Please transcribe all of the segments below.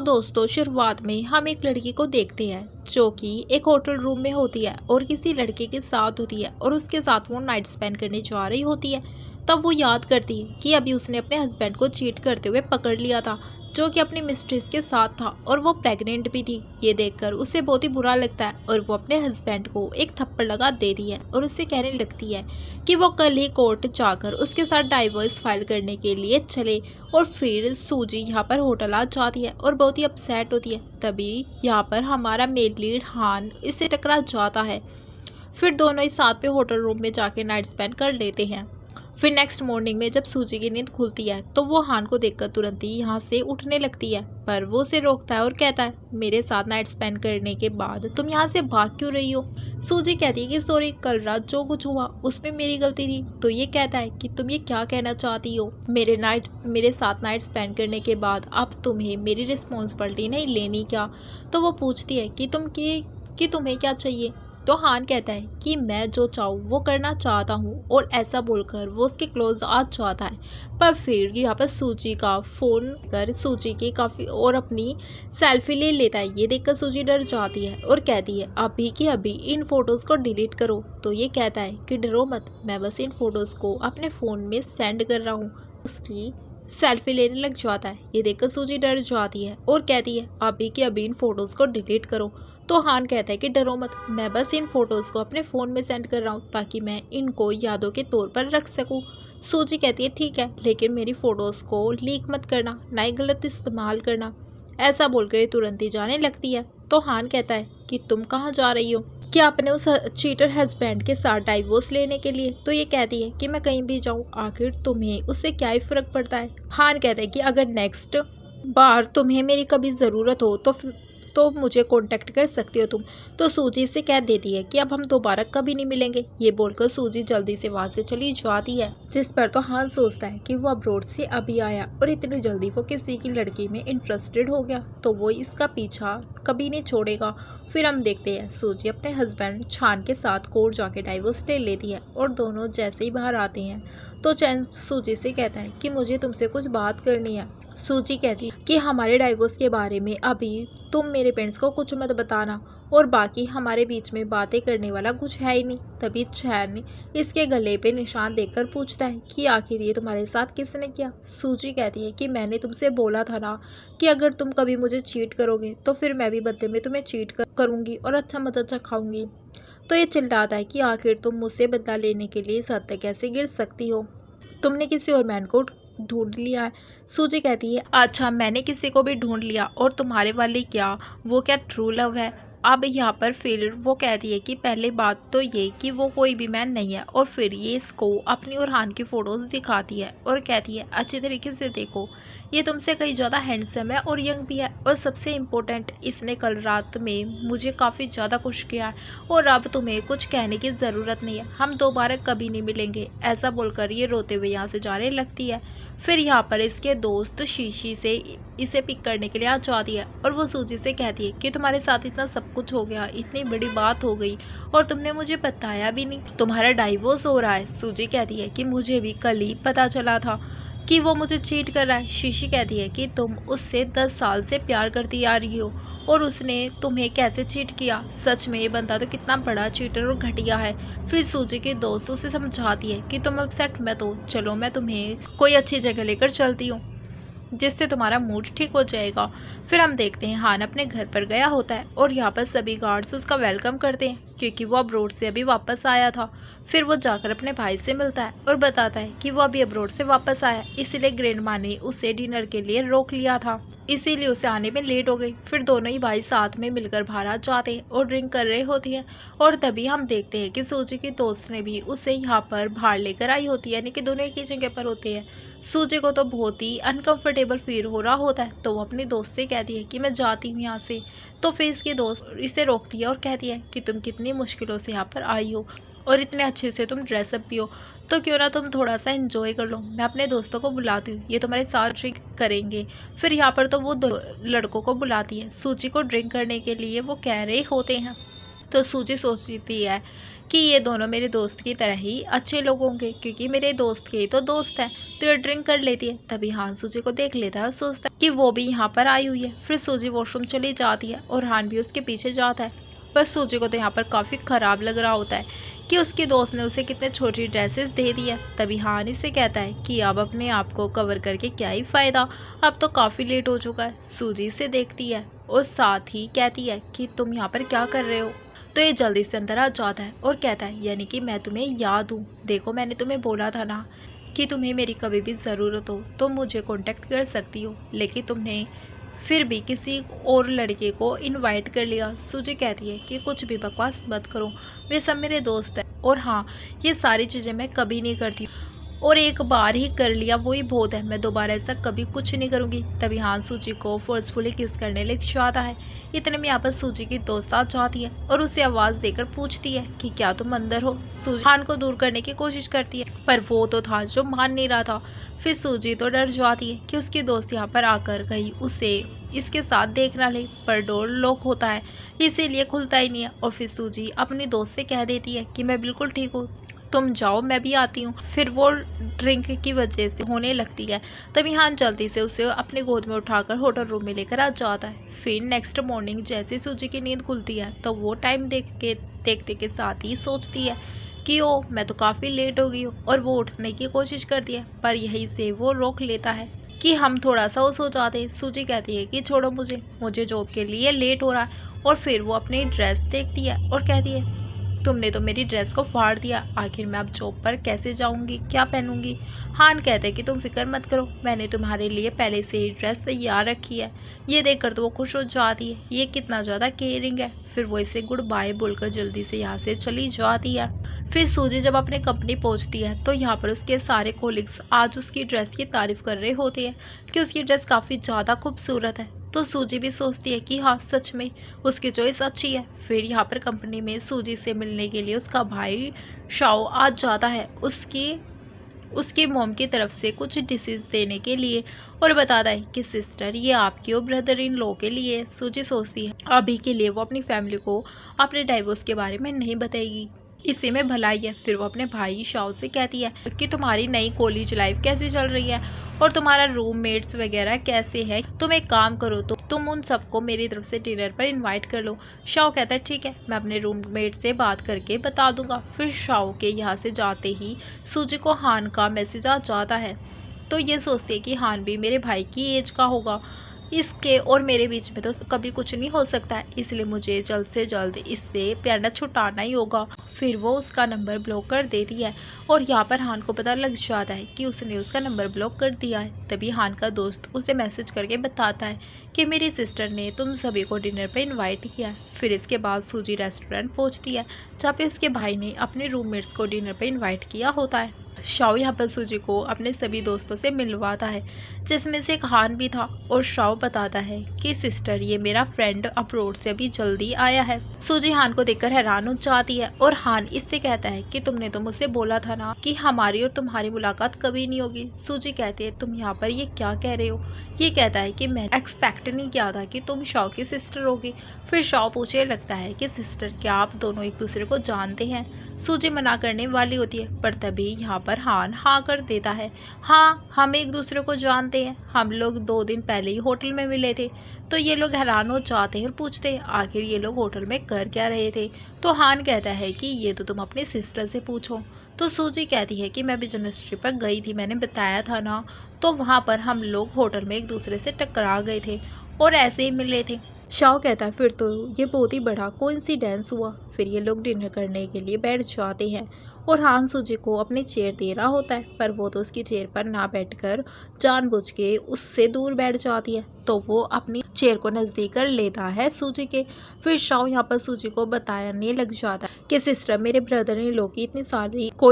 दोस्तों, शुरुआत में हम एक लड़की को देखते हैं जो कि एक होटल रूम में होती है और किसी लड़के के साथ होती है और उसके साथ वो नाइट स्पेंड करने जा रही होती है। तब वो याद करती है कि अभी उसने अपने हस्बैंड को चीट करते हुए पकड़ लिया था, जो कि अपनी मिस्ट्रेस के साथ था और वो प्रेग्नेंट भी थी। ये देखकर उसे बहुत ही बुरा लगता है और वो अपने हस्बैंड को एक थप्पड़ लगा देती है और उससे कहने लगती है कि वो कल ही कोर्ट जाकर उसके साथ डाइवोर्स फाइल करने के लिए चले। और फिर सूजी यहाँ पर होटल आ जाती है और बहुत ही अपसेट होती है। तभी यहाँ पर हमारा मेन लीड हान इससे टकरा जाता है। फिर दोनों ही साथ में होटल रूम में जाके नाइट स्पेंड कर लेते हैं। फिर नेक्स्ट मॉर्निंग में जब सूजी की नींद खुलती है तो वो हान को देखकर तुरंत ही यहाँ से उठने लगती है, पर वो उसे रोकता है और कहता है, मेरे साथ नाइट स्पेंड करने के बाद तुम यहाँ से भाग क्यों रही हो। सूजी कहती है कि सॉरी, कल रात जो कुछ हुआ उसमें मेरी गलती थी। तो ये कहता है कि तुम ये क्या कहना चाहती हो, मेरे साथ नाइट स्पेंड करने के बाद अब तुम्हें मेरी रिस्पॉन्सिबिलिटी नहीं लेनी क्या। तो वो पूछती है कि तुम्हें क्या चाहिए। तो हान कहता है कि मैं जो चाहूँ वो करना चाहता हूँ, और ऐसा बोलकर वो उसके क्लोज आ जाता है। पर फिर यहाँ पर सूजी का फ़ोन कर सूजी की काफ़ी और अपनी सेल्फी ले लेता है। ये देखकर सूजी डर जाती है और कहती है अभी की अभी इन फ़ोटोज़ को डिलीट करो। तो ये कहता है कि डरो मत, मैं बस इन फ़ोटोज़ को अपने फ़ोन में सेंड कर रहा हूँ। उसकी सेल्फी लेने लग जाता है। ये देखकर सूजी डर जाती है और कहती है अभी के अभी इन फोटोज़ को डिलीट करो। तो हान कहता है कि डरो मत, मैं बस इन फोटोज़ को अपने फ़ोन में सेंड कर रहा हूँ ताकि मैं इनको यादों के तौर पर रख सकूँ। सूजी कहती है ठीक है, लेकिन मेरी फ़ोटोज़ को लीक मत करना, ना ही गलत इस्तेमाल करना। ऐसा बोलकर ये तुरंत ही जाने लगती है। तो हान कहता है कि तुम कहाँ जा रही हो, क्या अपने उस चीटर हस्बैंड के साथ डाइवोर्स लेने के लिए। तो ये कहती है कि मैं कहीं भी जाऊँ, आखिर तुम्हें उससे क्या ही फ़र्क पड़ता है। हान कहता है कि अगर नेक्स्ट बार तुम्हें मेरी कभी ज़रूरत हो तो मुझे कांटेक्ट कर सकती हो तुम। तो सूजी से कह देती है कि अब हम दोबारा कभी नहीं मिलेंगे। ये बोलकर सूजी जल्दी से वहाँ से चली जाती है, जिस पर तो हान सोचता है कि वो अब्रोड से अभी आया और इतनी जल्दी वो किसी की लड़की में इंटरेस्टेड हो गया तो वो इसका पीछा कभी नहीं छोड़ेगा। फिर हम देखते हैं सूजी अपने हस्बैंड छान के साथ कोर्ट जाके डाइवोर्स ले लेती है और दोनों जैसे ही बाहर आते हैं तो चैन सूजी से कहता है कि मुझे तुमसे कुछ बात करनी है। सूजी कहती है कि हमारे डाइवोर्स के बारे में अभी तुम मेरे पेरेंट्स को कुछ मत बताना, और बाकी हमारे बीच में बातें करने वाला कुछ है ही नहीं। तभी चैन इसके गले पे निशान देखकर पूछता है कि आखिर ये तुम्हारे साथ किसने किया। सूजी कहती है कि मैंने तुमसे बोला था ना कि अगर तुम कभी मुझे चीट करोगे तो फिर मैं भी बदले में तुम्हें चीट करूँगी और अच्छा मजा खाऊंगी। तो ये चिल्लाता है कि आखिर तुम मुझसे बदला लेने के लिए इस हद तक कैसे गिर सकती हो, तुमने किसी और मैन को ढूंढ लिया है। सूजी कहती है अच्छा, मैंने किसी को भी ढूंढ लिया और तुम्हारे वाली क्या, वो क्या ट्रू लव है। अब यहाँ पर फिर वो कहती है कि पहले बात तो ये कि वो कोई भी मैन नहीं है, और फिर ये इसको अपनी और हान की फ़ोटोज़ दिखाती है और कहती है अच्छे तरीके से देखो, ये तुमसे कहीं ज़्यादा हैंडसम है और यंग भी है, और सबसे इम्पोर्टेंट इसने कल रात में मुझे काफ़ी ज़्यादा खुश किया है, और अब तुम्हें कुछ कहने की ज़रूरत नहीं है, हम दोबारा कभी नहीं मिलेंगे। ऐसा बोलकर ये रोते हुए यहाँ से जाने लगती है। फिर यहाँ पर इसके दोस्त शीशी से इसे पिक करने के लिए आ जाती है और वो सूजी से कहती है कि तुम्हारे साथ इतना सब कुछ हो गया, इतनी बड़ी बात हो गई और तुमने मुझे बताया भी नहीं, तुम्हारा डाइवोर्स हो रहा है। सूजी कहती है कि मुझे भी कल ही पता चला था कि वो मुझे चीट कर रहा है। शीशी कहती है कि तुम उससे 10 साल से प्यार करती आ रही हो और उसने तुम्हें कैसे चीट किया, सच में ये बंदा तो कितना बड़ा चीटर और घटिया है। फिर सूजी के दोस्त उसे समझाती है कि तुम अपसेट मत हो, चलो मैं तुम्हें कोई अच्छी जगह लेकर चलती हूँ जिससे तुम्हारा मूड ठीक हो जाएगा। फिर हम देखते हैं हान अपने घर पर गया होता है और यहाँ पर सभी गार्ड्स उसका वेलकम करते हैं क्योंकि वो अब्रोड से अभी वापस आया था। फिर वो जाकर अपने भाई से मिलता है और बताता है कि वो अभी अब्रोड से वापस आया, इसलिए ग्रैंड माँ ने उसे डिनर के लिए रोक लिया था, इसीलिए उसे आने में लेट हो गई। फिर दोनों ही भाई साथ में मिलकर बाहर आ जाते हैं और ड्रिंक कर रहे होती हैं, और तभी हम देखते हैं कि सूजी की दोस्त ने भी उसे यहाँ पर बाहर लेकर आई होती है, यानी कि दोनों एक ही जगह पर होते हैं। सूजी को तो बहुत ही अनकंफर्टेबल फील हो रहा होता है तो वो अपनी दोस्त से कहती है कि मैं जाती हूँ यहाँ से। तो फिर इसकी दोस्त इसे रोकती है और कहती है कि तुम कितनी मुश्किलों से यहाँ पर आई हो और इतने अच्छे से तुम ड्रेसअप भी हो, तो क्यों ना तुम थोड़ा सा एंजॉय कर लो, मैं अपने दोस्तों को बुलाती हूँ, ये तुम्हारे साथ ड्रिंक करेंगे। फिर यहाँ पर तो वो दो लड़कों को बुलाती है सूजी को ड्रिंक करने के लिए, वो कह रहे होते हैं तो सूजी सोचती है कि ये दोनों मेरे दोस्त की तरह ही अच्छे लोग होंगे, क्योंकि मेरे दोस्त के ही तो दोस्त हैं। तो ये ड्रिंक कर लेती है। तभी हान सूजी को देख लेता है और सोचता है कि वो भी यहाँ पर आई हुई है। फिर सूजी वॉशरूम चली जाती है और हान भी उसके पीछे जाता है। बस सूजी को तो यहाँ पर काफ़ी ख़राब लग रहा होता है कि उसके दोस्त ने उसे कितने छोटी ड्रेसेस दे दी है। तभी हान इससे कहता है कि अब अपने आप को कवर करके क्या ही फ़ायदा, अब तो काफ़ी लेट हो चुका है। सूजी इसे देखती है और साथ ही कहती है कि तुम यहाँ पर क्या कर रहे हो। तो ये जल्दी से अंदर आ जाता है और कहता है यानी कि मैं तुम्हें याद हूँ, देखो मैंने तुम्हें बोला था ना कि तुम्हें मेरी कभी भी ज़रूरत हो तो मुझे कांटेक्ट कर सकती हो, लेकिन तुमने फिर भी किसी और लड़के को इनवाइट कर लिया। सूजी कहती है कि कुछ भी बकवास मत करो, वे सब मेरे दोस्त हैं और हाँ ये सारी चीज़ें मैं कभी नहीं करती और एक बार ही कर लिया वही बहुत है, मैं दोबारा ऐसा कभी कुछ नहीं करूँगी। तभी हान सूजी को फोर्सफुली किस करने लग जाता है। इतने में यहाँ पर सूजी की दोस्त आ जाती है और उसे आवाज़ देकर पूछती है कि क्या तुम अंदर हो। सूजी हान को दूर करने की कोशिश करती है पर वो तो था जो मान नहीं रहा था। फिर सूजी तो डर जाती है कि उसकी दोस्त यहाँ पर आकर कहीं उसे इसके साथ देख ना ले, पर डोर लॉक होता है इसीलिए खुलता ही नहीं है। और फिर सूजी अपनी दोस्त से कह देती है कि मैं बिल्कुल ठीक हूँ, तुम जाओ मैं भी आती हूँ। फिर वो ड्रिंक की वजह से होने लगती है। तभी हान जल्दी से उसे अपने गोद में उठाकर होटल रूम में लेकर आ जाता है। फिर नेक्स्ट मॉर्निंग जैसे सूजी की नींद खुलती है तो वो टाइम देखते के साथ ही सोचती है कि ओ मैं तो काफ़ी लेट हो गई हूँ, और वो उठने की कोशिश करती है पर यहीं से वो रोक लेता है कि हम थोड़ा सा सो जाते। सूजी कहती है कि छोड़ो मुझे जॉब के लिए लेट हो रहा है। और फिर वो अपनी ड्रेस देखती है और कहती है तुमने तो मेरी ड्रेस को फाड़ दिया, आखिर मैं अब जॉब पर कैसे जाऊंगी, क्या पहनूंगी। हान कहते हैं कि तुम फिक्र मत करो, मैंने तुम्हारे लिए पहले से ही ड्रेस तैयार रखी है। ये देखकर तो वो खुश हो जाती है, ये कितना ज़्यादा केयरिंग है। फिर वो इसे गुड बाय बोलकर जल्दी से यहाँ से चली जाती है। फिर सूजी जब अपने कंपनी पहुँचती है तो यहाँ पर उसके सारे कोलिग्स आज उसकी ड्रेस की तारीफ़ कर रहे होते हैं कि उसकी ड्रेस काफ़ी ज़्यादा खूबसूरत है। तो सूजी भी सोचती है कि हाँ सच में उसकी चॉइस अच्छी है। फिर यहाँ पर कंपनी में सूजी से मिलने के लिए उसका भाई शाओ आ जाता है उसकी मॉम की तरफ से कुछ डिशेस देने के लिए और बताता है कि सिस्टर ये आपके और ब्रदर इन लॉ के लिए। सूजी सोचती है अभी के लिए वो अपनी फैमिली को अपने डाइवोर्स के बारे में नहीं बताएगी, इसी में भलाई है। फिर वो अपने भाई शाओ से कहती है कि तुम्हारी नई कॉलेज लाइफ कैसी चल रही है और तुम्हारा रूममेट्स वगैरह कैसे है। तुम एक काम करो तो तुम उन सबको मेरी तरफ से डिनर पर इनवाइट कर लो। शाओ कहता है ठीक है, मैं अपने रूममेट से बात करके बता दूंगा। फिर शाओ के यहाँ से जाते ही सूजी को हान का मैसेज आ जाता है। तो ये सोचती है कि हान भी मेरे भाई की एज का होगा, इसके और मेरे बीच में तो कभी कुछ नहीं हो सकता है, इसलिए मुझे जल्द से जल्द इससे प्यार छुटाना ही होगा। फिर वो उसका नंबर ब्लॉक कर देती है और यहाँ पर हान को पता लग जाता है कि उसने उसका नंबर ब्लॉक कर दिया है। तभी हान का दोस्त उसे मैसेज करके बताता है कि मेरी सिस्टर ने तुम सभी को डिनर पर इनवाइट किया है। फिर इसके बाद सूजी रेस्टोरेंट पहुँचती है जहाँ पे उसके भाई ने अपने रूममेट्स को डिनर पर इन्वाइट किया होता है। शाओ यहाँ पर सूजी को अपने सभी दोस्तों से मिलवाता है जिसमें से एक हान भी था और शाओ बताता है कि सिस्टर ये मेरा फ्रेंड अब्रोड से अभी जल्दी आया है। सूजी हान को देखकर हैरान हो जाती है और हान इससे कहता है कि तुमने तो मुझसे बोला था ना कि हमारी और तुम्हारी मुलाकात कभी नहीं होगी। सूजी कहती है तुम यहाँ पर ये क्या कह रहे हो। ये कहता है कि मैं एक्सपेक्ट नहीं किया था कि तुम शाओ की सिस्टर होगी। फिर शाओ पूछने लगता है कि सिस्टर क्या आप दोनों एक दूसरे को जानते हैं। सूजी मना करने वाली होती है पर तभी यहाँ पर हान हाँ कर देता है। हाँ हम एक दूसरे को जानते हैं, हम लोग 2 दिन पहले ही होटल में मिले थे। तो ये लोग हैरान हो जाते हैं और पूछते हैं आखिर ये लोग होटल में कर क्या रहे थे। तो हान कहता है कि ये तो तुम अपनी सिस्टर से पूछो। तो सूजी कहती है कि मैं बिजनेस ट्रिप पर गई थी, मैंने बताया था ना, तो वहाँ पर हम लोग होटल में एक दूसरे से टकरा गए थे और ऐसे ही मिले थे। शाओ कहता है फिर तो ये बहुत ही बड़ा कोइंसिडेंस हुआ। फिर ये लोग डिनर करने के लिए बैठ जाते हैं और हान सूजी को अपनी चेयर दे रहा होता है पर वो तो उसकी चेयर पर ना बैठकर जानबूझ के उससे दूर बैठ जाती है। तो वो अपनी चेयर को नज़दीक कर लेता है सूजी के। फिर शाओ यहाँ पर सूजी को बताने लग जाता है कि सिस्टर मेरे ब्रदर इन लोग की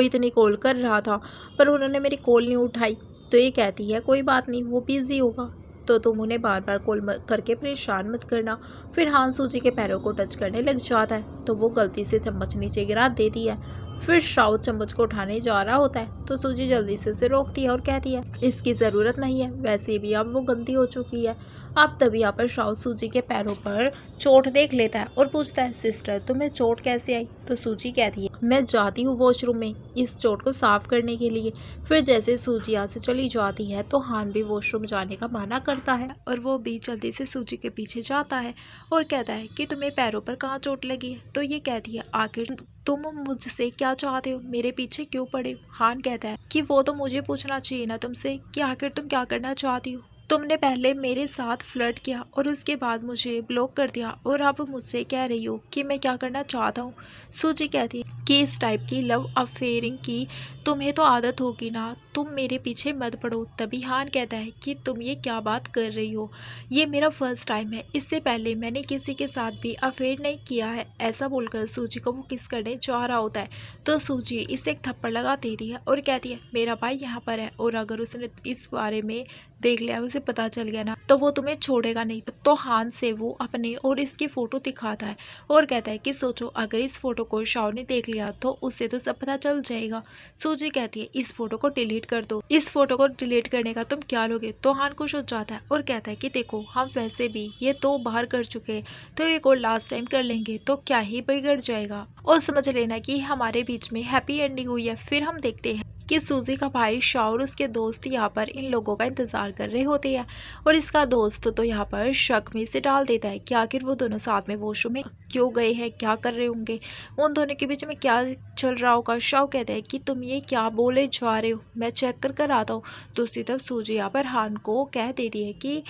इतनी कॉल कर रहा था पर उन्होंने मेरी कॉल नहीं उठाई। तो ये कहती है कोई बात नहीं, वो बिजी होगा, तो तुम उन्हें बार बार कॉल करके परेशान मत करना। फिर हान सूजी के पैरों को टच करने लग जाता है तो वो गलती से चम्मच नीचे गिरा देती है। फिर शाओ चम्मच को उठाने जा रहा होता है तो सूजी जल्दी से उसे रोकती है और कहती है इसकी ज़रूरत नहीं है, वैसे भी अब वो गंदी हो चुकी है। अब तभी यहाँ पर शाओ सूजी के पैरों पर चोट देख लेता है और पूछता है सिस्टर तुम्हें चोट कैसे आई? तो सूजी कहती है मैं जाती हूँ वॉशरूम में इस चोट को साफ करने के लिए। फिर जैसे सूजी यहाँ से चली जाती है तो हान भी वॉशरूम जाने का बहाना करता है और वो भी जल्दी से सूजी के पीछे जाता है और कहता है कि तुम्हें पैरों पर कहाँ चोट लगी है? तो ये कहती है आखिर तुम मुझसे क्या चाहते हो, मेरे पीछे क्यों पड़े हो? हान कहता है कि वो तो मुझे पूछना चाहिए ना तुमसे कि आखिर तुम क्या करना चाहती हो। तुमने पहले मेरे साथ फ्लर्ट किया और उसके बाद मुझे ब्लॉक कर दिया और अब मुझसे कह रही हो कि मैं क्या करना चाहता हूँ। सूजी कहती है कि इस टाइप की लव अफेयरिंग की तुम्हें तो आदत होगी ना, तुम मेरे पीछे मत पड़ो। तभी हान कहता है कि तुम ये क्या बात कर रही हो, ये मेरा फर्स्ट टाइम है, इससे पहले मैंने किसी के साथ भी अफेयर नहीं किया है। ऐसा बोलकर सूजी को वो किस करने जा रहा होता है तो सूजी इसे एक थप्पड़ लगा देती है और कहती है मेरा भाई यहाँ पर है और अगर उसने इस बारे में देख लिया, उसे पता चल गया ना तो वो तुम्हें छोड़ेगा नहीं। तो हान से वो अपने और इसकी फ़ोटो दिखाता है और कहता है कि सोचो अगर इस फ़ोटो को शाओ ने देख लिया तो उससे तो सब पता चल जाएगा। सूजी कहती है इस फ़ोटो को डिलीट कर दो। इस फ़ोटो को डिलीट करने का तुम क्या लोगे? तो हान खुश हो जाता है और कहता है कि देखो हम वैसे भी ये तो बाहर कर चुके हैं तो एक और लास्ट टाइम कर लेंगे तो क्या ही बिगड़ जाएगा और समझ लेना कि हमारे बीच में हैप्पी एंडिंग हुई है। फिर हम देखते हैं कि सूजी का भाई शाओ और उसके दोस्त यहाँ पर इन लोगों का इंतज़ार कर रहे होते हैं और इसका दोस्त तो यहाँ पर शक में से डाल देता है कि आखिर वो दोनों साथ में वॉशरूम में क्यों गए हैं, क्या कर रहे होंगे, उन दोनों के बीच में क्या चल रहा होगा। शाओ कहता है कि तुम ये क्या बोले जा रहे हो, मैं चेक कर आता हूँ। दूसरी तरफ सूजी यहाँ पर हान को कह देती है कि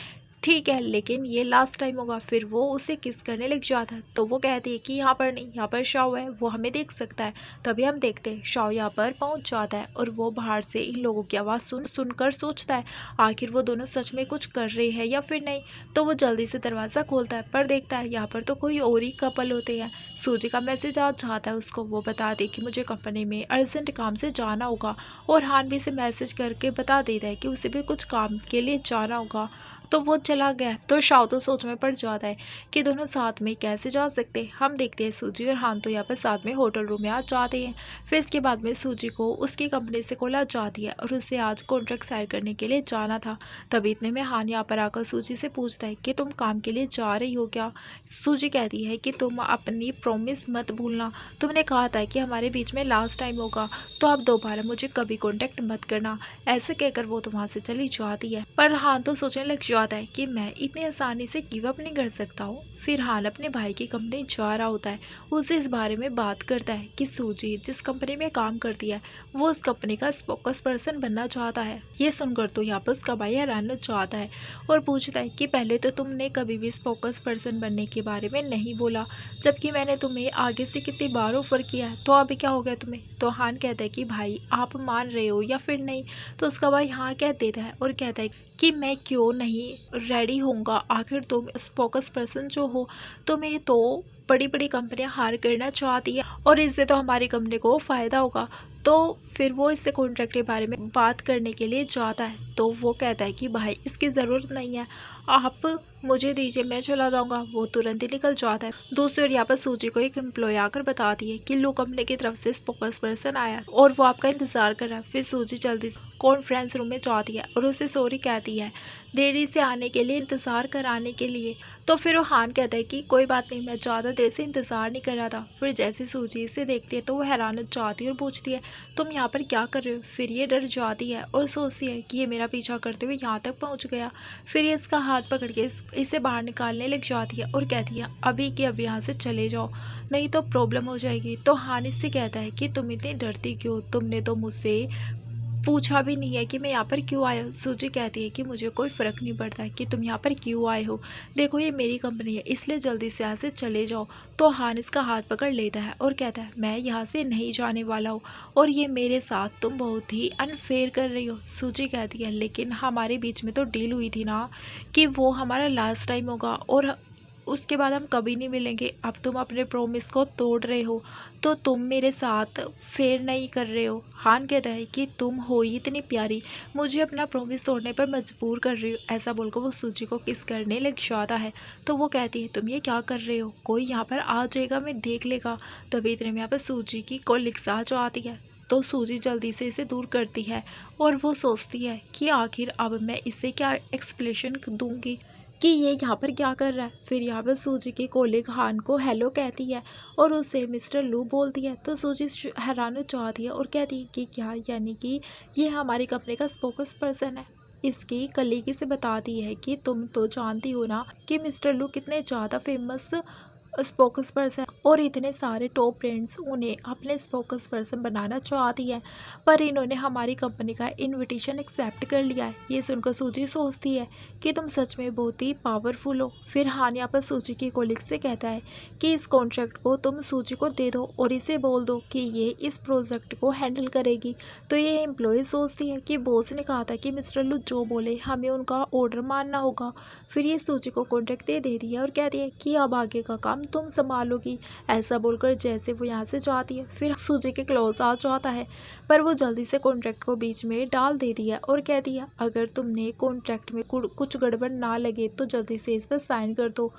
ठीक है लेकिन ये लास्ट टाइम होगा। फिर वो उसे किस करने लग जाता है तो वो कहती है कि यहाँ पर नहीं, यहाँ पर शाओ है, वो हमें देख सकता है। तभी हम देखते हैं शाओ यहाँ पर पहुँच जाता है और वो बाहर से इन लोगों की आवाज़ सुनकर सोचता है आखिर वो दोनों सच में कुछ कर रहे हैं या फिर नहीं। तो वो जल्दी से दरवाज़ा खोलता है पर देखता है यहाँ पर तो कोई और ही कपल होते हैं। सूजी का मैसेज आ जाता है उसको, वो बता दे कि मुझे कंपनी में अर्जेंट काम से जाना होगा और हान भी से मैसेज करके बता देता है कि उसे भी कुछ काम के लिए जाना होगा। तो वो चला गया तो शाओ तो सोच में पड़ जाता है कि दोनों साथ में कैसे जा सकते हैं। हम देखते हैं सूजी और हान तो यहाँ पर साथ में होटल रूम में आ जाते हैं। फिर इसके बाद में सूजी को उसकी कंपनी से कॉल आ जाती है और उसे आज कॉन्ट्रैक्ट साइन करने के लिए जाना था। तभी इतने में हान यहाँ पर आकर सूजी से पूछता है कि तुम काम के लिए जा रही हो क्या? सूजी कहती है कि तुम अपनी प्रॉमिस मत भूलना, तुमने कहा था कि हमारे बीच में लास्ट टाइम होगा तो अब दोबारा मुझे कभी कॉन्टेक्ट मत करना। ऐसे कहकर वो तो वहाँ से चली जाती है। पर हान तो सोचने लग जाता है कि मैं इतनी आसानी से गिव अप नहीं कर सकता हूँ। फिर हान अपने भाई की कंपनी जा रहा होता है, उसे इस बारे में बात करता है कि सूजी जिस कंपनी में काम करती है वो उस कंपनी का स्पोकस पर्सन बनना चाहता है। ये सुनकर तो यहाँ पर उसका भाई हैरान हो जाता है और पूछता है कि पहले तो तुमने कभी भी स्पोकस पर्सन बनने के बारे में नहीं बोला, जबकि मैंने तुम्हें आगे से कितनी बार ऑफर किया है, तो अभी क्या हो गया तुम्हें? तो हान कहता है कि भाई आप मान रहे हो या फिर नहीं? तो उसका भाई हाँ कह देता है और कहता है कि मैं क्यों नहीं रेडी होऊंगा, आखिर तुम स्पोकस पर्सन जो हो, तुम्हें तो बड़ी बड़ी कंपनियां हायर करना चाहती है और इससे तो हमारी कंपनी को फ़ायदा होगा। तो फिर वो इससे कॉन्ट्रैक्ट के बारे में बात करने के लिए जाता है तो वो कहता है कि भाई इसकी ज़रूरत नहीं है, आप मुझे दीजिए, मैं चला जाऊंगा। वो तुरंत ही निकल जाता है। दूसरी ओर यहाँ पर सूजी को एक एम्प्लॉय आकर बताती है कि लो कंपनी की तरफ से स्पोकस पर्सन आया और वो आपका इंतज़ार कर रहा है। फिर सूजी जल्दी से कॉन्फ्रेंस रूम में जाती है और उसे सॉरी कहती है देरी से आने के लिए, इंतज़ार कराने के लिए। तो फिर वो हान कहता है कि कोई बात नहीं, मैं ज़्यादा देर से इंतज़ार नहीं कर रहा था। फिर जैसे सूजी इसे देखती है तो वो हैरान हो जाती है और पूछती है तुम यहाँ पर क्या कर रहे हो? फिर ये डर जाती है और सोचती है कि ये मेरा पीछा करते हुए यहाँ तक पहुँच गया। फिर ये इसका हाथ पकड़ के इसे बाहर निकालने लग जाती है और कहती है अभी के अभी यहाँ से चले जाओ, नहीं तो प्रॉब्लम हो जाएगी। तो हान इससे कहता है कि तुम इतनी डरती क्यों, तुमने तो मुझसे पूछा भी नहीं है कि मैं यहाँ पर क्यों आया हूँ। सूजी कहती है कि मुझे कोई फ़र्क नहीं पड़ता है कि तुम यहाँ पर क्यों आए हो, देखो ये मेरी कंपनी है, इसलिए जल्दी से यहाँ से चले जाओ। तो हान इसका हाथ पकड़ लेता है और कहता है मैं यहाँ से नहीं जाने वाला हूँ और ये मेरे साथ तुम बहुत ही अनफेयर कर रही हो। सूजी कहती है लेकिन हमारे बीच में तो डील हुई थी ना कि वो हमारा लास्ट टाइम होगा और उसके बाद हम कभी नहीं मिलेंगे। अब तुम अपने प्रॉमिस को तोड़ रहे हो, तो तुम मेरे साथ फेयर नहीं कर रहे हो। हान कहता है कि तुम हो ही इतनी प्यारी, मुझे अपना प्रॉमिस तोड़ने पर मजबूर कर रही हो। ऐसा बोलकर वो सूजी को किस करने लग जाता है। तो वो कहती है तुम ये क्या कर रहे हो, कोई यहाँ पर आ जाएगा, मैं देख लेगा। तभी इतने में यहाँ पर सूजी की कोलिग्स आ जाती है। तो सूजी जल्दी से इसे दूर करती है और वो सोचती है कि आखिर अब मैं इसे क्या एक्सप्लेनेशन दूंगी कि ये यहाँ पर क्या कर रहा है। फिर यहाँ पर सूजी की कोलिग हान को हेलो कहती है और उसे मिस्टर लू बोलती है। तो सूजी हैरान हो जाती है और कहती है कि क्या, यानी कि ये हमारी कंपनी का स्पोकस पर्सन है। इसकी कलीगी से बताती है कि तुम तो जानती हो ना कि मिस्टर लू कितने ज़्यादा फेमस स्पोकस पर्सन और इतने सारे टॉप ब्रांड्स उन्हें अपने स्पोकस पर्सन बनाना चाहती है, पर इन्होंने हमारी कंपनी का इनविटेशन एक्सेप्ट कर लिया है। ये सुनकर सूजी सोचती है कि तुम सच में बहुत ही पावरफुल हो। फिर हान यहाँ पर सूजी की कोलिग से कहता है कि इस कॉन्ट्रैक्ट को तुम सूजी को दे दो और इसे बोल दो कि ये इस प्रोजेक्ट को हैंडल करेगी। तो ये एम्प्लॉय सोचती है कि बॉस ने कहा था कि मिस्टर लू जो बोले हमें उनका ऑर्डर मानना होगा। फिर ये सूजी को कॉन्ट्रैक्ट दे देती है और कहती है कि अब आगे का काम तुम संभालोगी। ऐसा बोलकर जैसे वो यहाँ से जाती है, फिर सूजी के क्लोज आ जाता है, पर वो जल्दी से कॉन्ट्रैक्ट को बीच में डाल देती है और कहती है अगर तुमने कॉन्ट्रैक्ट में कुछ गड़बड़ ना लगे तो जल्दी से इस पर साइन कर दो।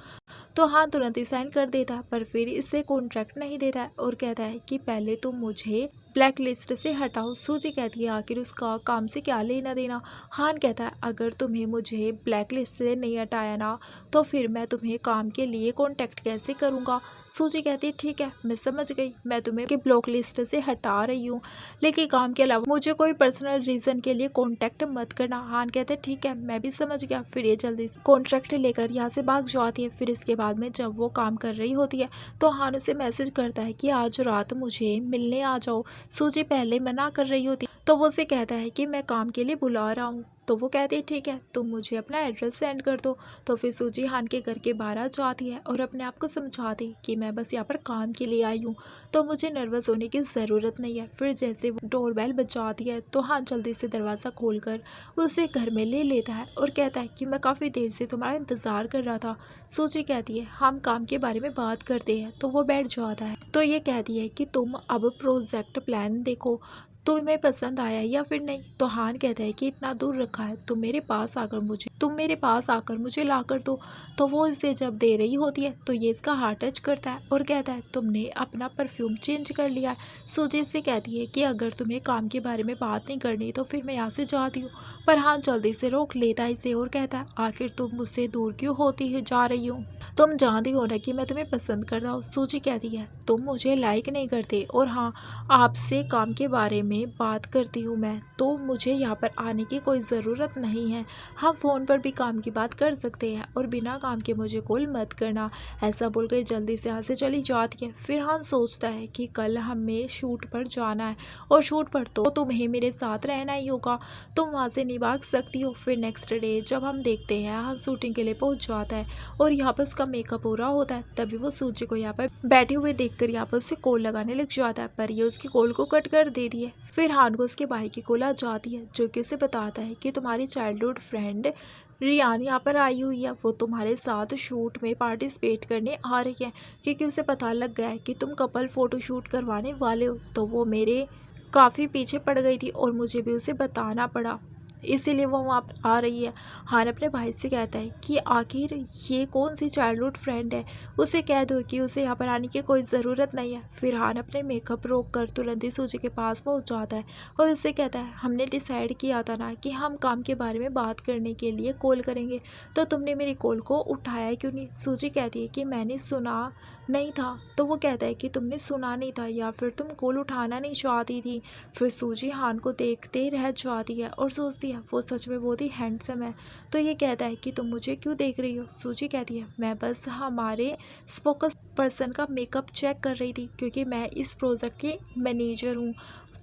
तो हाँ, तुरंत ही साइन कर देता है, पर फिर इससे कॉन्ट्रैक्ट नहीं देता है और कहता है कि पहले तुम मुझे ब्लैक लिस्ट से हटाओ। सूजी कहती है आखिर उसका काम से क्या लेना देना। हान कहता है अगर तुम्हें मुझे ब्लैक लिस्ट से नहीं हटाया ना, तो फिर मैं तुम्हें काम के लिए कांटेक्ट कैसे करूँगा। सूजी कहती है ठीक है, मैं समझ गई, मैं तुम्हें की ब्लॉक लिस्ट से हटा रही हूँ, लेकिन काम के अलावा मुझे कोई पर्सनल रीज़न के लिए कॉन्टैक्ट मत करना। हान कहते हैं ठीक है, मैं भी समझ गया। फिर ये जल्दी से कॉन्ट्रैक्ट लेकर यहाँ से भाग जाती है। फिर इसके बाद में जब वो काम कर रही होती है तो हान उसे मैसेज करता है कि आज रात मुझे मिलने आ जाओ। सूजी पहले मना कर रही होती तो वो उसे कहता है कि मैं काम के लिए बुला रहा हूँ। तो वो कहती है ठीक है, तुम मुझे अपना एड्रेस सेंड कर दो। तो फिर सूजी हान के घर के बाहर आ जाती है और अपने आप को समझाती कि मैं बस यहाँ पर काम के लिए आई हूँ, तो मुझे नर्वस होने की ज़रूरत नहीं है। फिर जैसे वो डोरबेल बजाती है तो हान जल्दी से दरवाज़ा खोलकर उसे घर में ले लेता है और कहता है कि मैं काफ़ी देर से तुम्हारा इंतज़ार कर रहा था। सूजी कहती है हम काम के बारे में बात करते हैं। तो वो बैठ जाता है। तो ये कहती है कि तुम अब प्रोजेक्ट प्लान देखो, तुम्हें पसंद आया या फिर नहीं। तो हान कहता है कि इतना दूर रखा है, तुम मेरे पास आकर मुझे ला कर दो। तो वो इसे जब दे रही होती है तो ये इसका हार्ट टच करता है और कहता है तुमने अपना परफ्यूम चेंज कर लिया है। सूजी इससे कहती है कि अगर तुम्हें काम के बारे में बात नहीं करनी तो फिर मैं यहाँ से जाती हूँ, पर हान जल्दी से रोक लेता है इसे और कहता है आखिर तुम मुझसे दूर क्यों होती जा रही हो, तुम जानती हो ना कि मैं तुम्हें पसंद करता हूँ। सूजी कहती है तुम मुझे लाइक नहीं करते और हाँ, आपसे काम के बारे में बात करती हूँ मैं, तो मुझे यहाँ पर आने की कोई ज़रूरत नहीं है। हम फ़ोन पर भी काम की बात कर सकते हैं और बिना काम के मुझे कॉल मत करना। ऐसा बोलकर जल्दी से यहाँ से चली जाती है। फिर हान सोचता है कि कल हमें शूट पर जाना है और शूट पर तो तुम्हें मेरे साथ रहना ही होगा, तुम वहाँ से नहीं भाग सकती हो। फिर नेक्स्ट डे जब हम देखते हैं हान शूटिंग के लिए पहुँच जाता है और यहाँ पर उसका मेकअप हो रहा होता है। तभी वो सूजी को यहाँ पर बैठे हुए देखकर यहाँ पर उससे कॉल लगाने लग जाता है, पर ये उसकी कॉल को कट कर देती है। फिर हान को उसके भाई की कॉल आ जाती है जो कि उसे बताता है कि तुम्हारी चाइल्डहुड फ्रेंड रियान यहाँ पर आई हुई है, वो तुम्हारे साथ शूट में पार्टिसिपेट करने आ रही है, क्योंकि उसे पता लग गया है कि तुम कपल फ़ोटो शूट करवाने वाले हो। तो वो मेरे काफ़ी पीछे पड़ गई थी और मुझे भी उसे बताना पड़ा, इसीलिए वो वहाँ पर आ रही है। हान अपने भाई से कहता है कि आखिर ये कौन सी चाइल्डहुड फ्रेंड है, उसे कह दो कि उसे यहाँ पर आने की कोई ज़रूरत नहीं है। फिर हान अपने मेकअप रोक कर तुरंत ही सूजी के पास पहुँच जाता है और उससे कहता है हमने डिसाइड किया था ना कि हम काम के बारे में बात करने के लिए कॉल करेंगे, तो तुमने मेरी कॉल को उठाया क्यों नहीं। सूजी कहती है कि मैंने सुना नहीं था। तो वो कहता है कि तुमने सुना नहीं था या फिर तुम कॉल उठाना नहीं चाहती थी। फिर सूजी हान को देखते रह जाती है और सोचती है वो सच में बहुत ही हैंडसम है। तो ये कहता है कि तुम मुझे क्यों देख रही हो। सूजी कहती है मैं बस हमारे स्पोकस पर्सन का मेकअप चेक कर रही थी क्योंकि मैं इस प्रोजेक्ट की मैनेजर हूँ।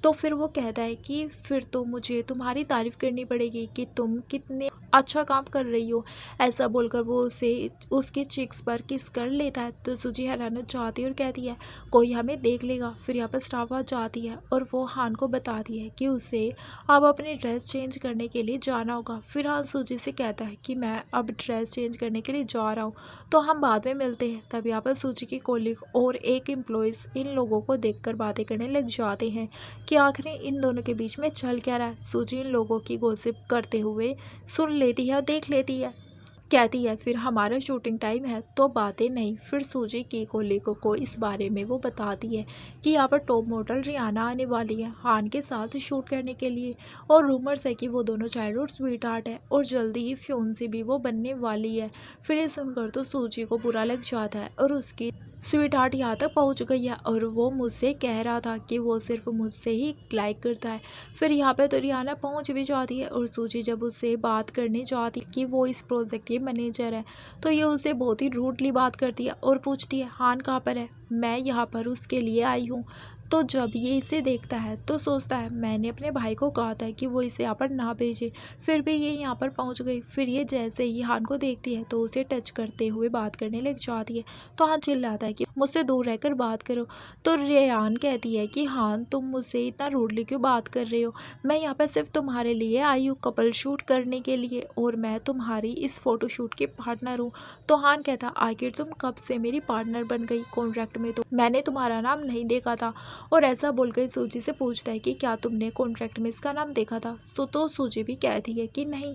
तो फिर वो कहता है कि फिर तो मुझे तुम्हारी तारीफ़ करनी पड़ेगी कि तुम कितने अच्छा काम कर रही हो। ऐसा बोलकर वो उसे उसके चिक्स पर किस कर लेता है। तो सूजी हैरान हो जाती है और कहती है कोई हमें देख लेगा। फिर यहाँ पर स्टाफ आ जाती है और वो हान को बताती है कि उसे अब अपनी ड्रेस चेंज करने के लिए जाना होगा। फिर हान सूजी से कहता है कि मैं अब ड्रेस चेंज करने के लिए जा रहा हूँ, तो हम बाद में मिलते हैं। तब यहाँ पर सूजी की कोलीग और एक एम्प्लॉयज़ इन लोगों को देखकर बातें करने लग जाते हैं कि आखिर इन दोनों के बीच में चल क्या रहा है। सूजी इन लोगों की गॉसिप करते हुए सुन लेती है और देख लेती है। कहती है फिर हमारा शूटिंग टाइम है तो बातें नहीं। फिर सूजी की कोलीगों को इस बारे में वो बताती है कि यहाँ पर टॉप मॉडल रियाना आने वाली है हान के साथ शूट करने के लिए, और रूमर्स है कि वो दोनों चाइल्डहुड स्वीट हार्ट है और जल्दी ही फियोंसे भी वो बनने वाली है। फिर ये सुनकर तो सूजी को बुरा लग जाता है और उसकी स्वीट हार्ट यहाँ तक पहुँच गई है और वो मुझसे कह रहा था कि वो सिर्फ मुझसे ही लाइक करता है। फिर यहाँ पे तो रियाना पहुँच भी जाती है और सूजी जब उससे बात करने जाती है कि वो इस प्रोजेक्ट की मैनेजर है, तो ये उसे बहुत ही रूडली बात करती है और पूछती है हान कहाँ पर है, मैं यहाँ पर उसके लिए आई हूँ। तो जब ये इसे देखता है तो सोचता है मैंने अपने भाई को कहा था कि वो इसे यहाँ पर ना भेजे, फिर भी ये यहाँ पर पहुँच गई। फिर ये जैसे ही हान को देखती है तो उसे टच करते हुए बात करने लग जाती है। तो हान चिल्लाता है कि मुझसे दूर रहकर बात करो। तो रेयान कहती है कि हान तुम मुझसे इतना रूडली क्यों बात कर रहे हो, मैं यहाँ पर सिर्फ तुम्हारे लिए आई हूँ कपल शूट करने के लिए और मैं तुम्हारी इस फोटोशूट की पार्टनर हूँ। तो हान कहता आखिर तुम कब से मेरी पार्टनर बन गई, कॉन्ट्रैक्ट में तो मैंने तुम्हारा नाम नहीं देखा था। और ऐसा बोलकर सूजी से पूछता है कि क्या तुमने कॉन्ट्रैक्ट में इसका नाम देखा था। तो सूजी भी कहती है कि नहीं,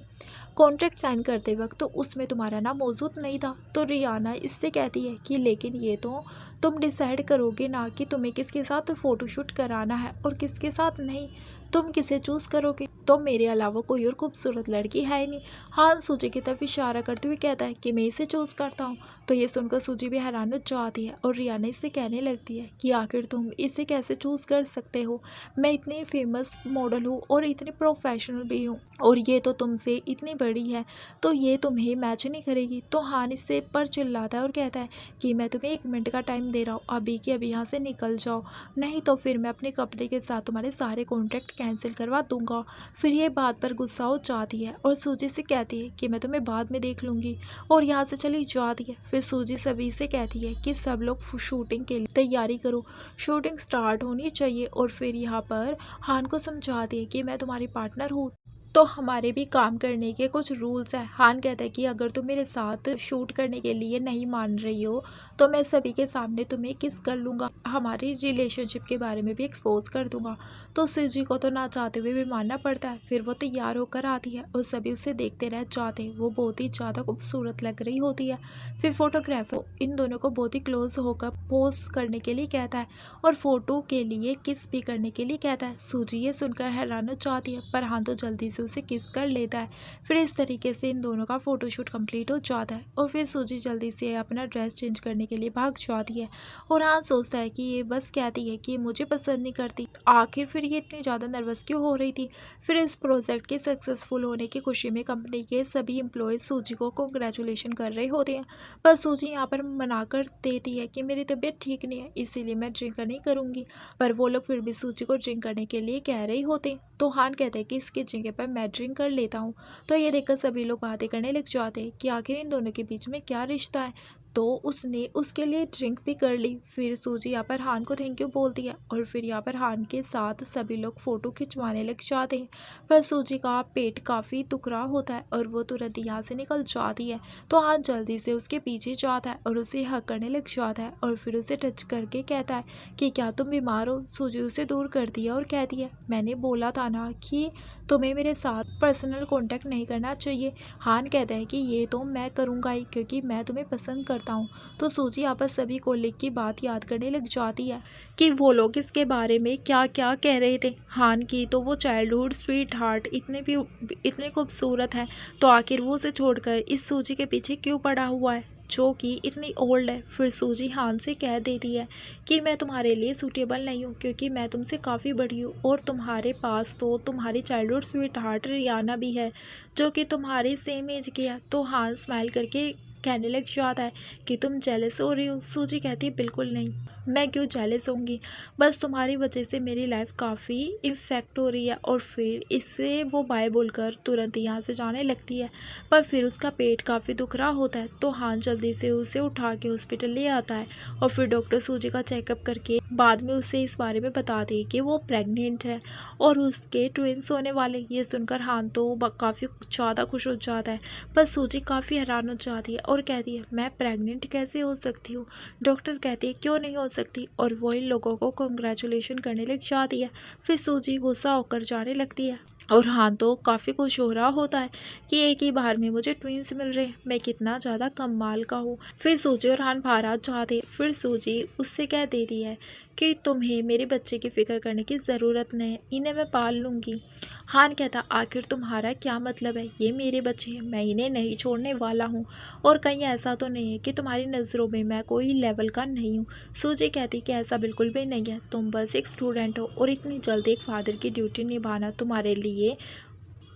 कॉन्ट्रैक्ट साइन करते वक्त तो उसमें तुम्हारा नाम मौजूद नहीं था। तो रियाना इससे कहती है कि लेकिन ये तो तुम डिसाइड करोगे ना कि तुम्हें किसके साथ फ़ोटोशूट कराना है और किसके साथ नहीं, तुम किसे चूज़ करोगे। तो मेरे अलावा कोई और खूबसूरत लड़की है नहीं। हान सूजी की तरफ इशारा करते हुए कहता है कि मैं इसे चूज़ करता हूँ। तो ये सुनकर सूजी भी हैरान हो जाती है और रियाना इससे कहने लगती है कि आखिर तुम इसे कैसे चूज़ कर सकते हो, मैं इतनी फेमस मॉडल हूँ और इतनी प्रोफेशनल भी हूँ और ये तो तुमसे इतनी बड़ी है, तो ये तुम्हें मैच नहीं करेगी। तो हान इससे पर चिल्लाता है और कहता है कि मैं तुम्हें 1 मिनट का टाइम दे रहा हूँ, अभी के अभी यहाँ से निकल जाओ, नहीं तो फिर मैं अपने कपड़े के साथ तुम्हारे सारे कॉन्ट्रैक्ट कैंसिल करवा दूंगा। फिर ये बात पर गुस्सा हो जाती है और सूजी से कहती है कि मैं तुम्हें बाद में देख लूँगी और यहाँ से चली जाती है। फिर सूजी सभी से कहती है कि सब लोग शूटिंग के लिए तैयारी करो, शूटिंग स्टार्ट होनी चाहिए। और फिर यहाँ पर हान को समझाती है कि मैं तुम्हारी पार्टनर हूँ तो हमारे भी काम करने के कुछ रूल्स हैं। हान कहता है कि अगर तुम मेरे साथ शूट करने के लिए नहीं मान रही हो तो मैं सभी के सामने तुम्हें किस कर लूँगा, हमारी रिलेशनशिप के बारे में भी एक्सपोज कर दूँगा। तो सूजी को तो ना चाहते हुए भी मानना पड़ता है। फिर वो तैयार होकर आती है और सभी उसे देखते रह जाते हैं, वो बहुत ही ज़्यादा खूबसूरत लग रही होती है। फिर फोटोग्राफर इन दोनों को बहुत ही क्लोज होकर पोज करने के लिए कहता है और फोटो के लिए किस भी करने के लिए कहता है। सूजी ये सुनकर हैरान हो जाती है पर हान तो जल्दी से उसे किस कर लेता है। फिर इस तरीके से इन दोनों का फोटोशूट कंप्लीट हो जाता है और फिर सूजी जल्दी से अपना ड्रेस चेंज करने के लिए भाग जाती है और हान सोचता है कि ये बस कहती है कि मुझे पसंद नहीं करती, आखिर फिर ये इतनी ज़्यादा नर्वस क्यों हो रही थी। फिर इस प्रोजेक्ट के सक्सेसफुल होने की खुशी में कंपनी के सभी एम्प्लॉयज़ सूजी को कॉन्ग्रेचुलेशन कर रहे होते हैं, पर सूजी यहाँ पर मना कर देती है कि मेरी तबीयत ठीक नहीं है इसीलिए मैं ड्रिंक नहीं करूँगी। पर वो लोग फिर भी सूजी को ड्रिंक करने के लिए कह रहे होते, तो हान कहते हैं कि इसके जगह पर मैं ड्रिंक कर लेता हूँ। तो ये देखकर सभी लोग बातें करने लग जाते हैं कि आखिर इन दोनों के बीच में क्या रिश्ता है। तो उसने उसके लिए ड्रिंक भी कर ली। फिर सूजी यहाँ पर हान को थैंक यू बोलती है और फिर यहाँ पर हान के साथ सभी लोग फ़ोटो खिंचवाने लग जाते हैं। पर सूजी का पेट काफ़ी टुकड़ा होता है और वो तुरंत यहाँ से निकल जाती है। तो हान जल्दी से उसके पीछे जाता है और उसे हक करने लग जाता है और फिर उसे टच करके कहता है कि क्या तुम बीमार हो। सूजी उसे दूर करती है और कहती है मैंने बोला था ना कि तुम्हें मेरे साथ पर्सनल कॉन्टैक्ट नहीं करना चाहिए। हान कहता है कि ये तो मैं करूँगा ही क्योंकि मैं तुम्हें पसंद करता हूँ। तो सूजी आपस सभी कोलिग की बात याद करने लग जाती है कि वो लोग इसके बारे में क्या क्या कह रहे थे। हान की तो वो चाइल्डहुड स्वीट हार्ट इतने खूबसूरत है, तो आखिर वो उसे छोड़कर इस सूजी के पीछे क्यों पड़ा हुआ है जो कि इतनी ओल्ड है। फिर सूजी हान से कह देती है कि मैं तुम्हारे लिए सूटेबल नहीं हूँ क्योंकि मैं तुमसे काफ़ी बड़ी हूँ और तुम्हारे पास तो तुम्हारी चाइल्डहुड स्वीट हार्ट रियाना भी है जो कि तुम्हारे सेम एज की है। तो हान स्माइल करके कहने लग जाता है कि तुम जेलस हो रही हो। सूजी कहती है बिल्कुल नहीं, मैं क्यों जेलस होंगी, बस तुम्हारी वजह से मेरी लाइफ काफ़ी इफ़ेक्ट हो रही है। और फिर इससे वो बाय बोलकर तुरंत यहाँ से जाने लगती है। पर फिर उसका पेट काफ़ी दुख रहा होता है तो हान जल्दी से उसे उठा के हॉस्पिटल ले आता है और फिर डॉक्टर सूजी का चेकअप करके बाद में उसे इस बारे में बताती है कि वो प्रेग्नेंट है और उसके ट्विंस होने वाले। ये सुनकर हान तो काफ़ी ज़्यादा खुश हो जाता है, पर सूजी काफ़ी हैरान हो जाती है और कहती है मैं प्रेग्नेंट कैसे हो सकती हूँ। डॉक्टर कहती है क्यों नहीं हो सकती, और वो इन लोगों को कंग्रेचुलेशन करने लग जाती है। फिर सूजी गुस्सा होकर जाने लगती है और हान तो काफ़ी खुश हो रहा होता है कि एक ही बार में मुझे ट्विंस मिल रहे हैं, मैं कितना ज़्यादा कमाल का हूँ। फिर सूजी और हान बाहर आ जाते। फिर सूजी उससे कह देती है कि तुम्हें मेरे बच्चे की फ़िक्र करने की ज़रूरत नहीं है, इन्हें मैं पाल लूँगी। हान कहता आखिर तुम्हारा क्या मतलब है, ये मेरे बच्चे हैं, मैं इन्हें नहीं छोड़ने वाला हूँ। और कहीं ऐसा तो नहीं है कि तुम्हारी नज़रों में मैं कोई लेवल का नहीं हूँ। सूजी कहती कि ऐसा बिल्कुल भी नहीं है, तुम बस एक स्टूडेंट हो और इतनी जल्दी एक फादर की ड्यूटी निभाना तुम्हारे लिए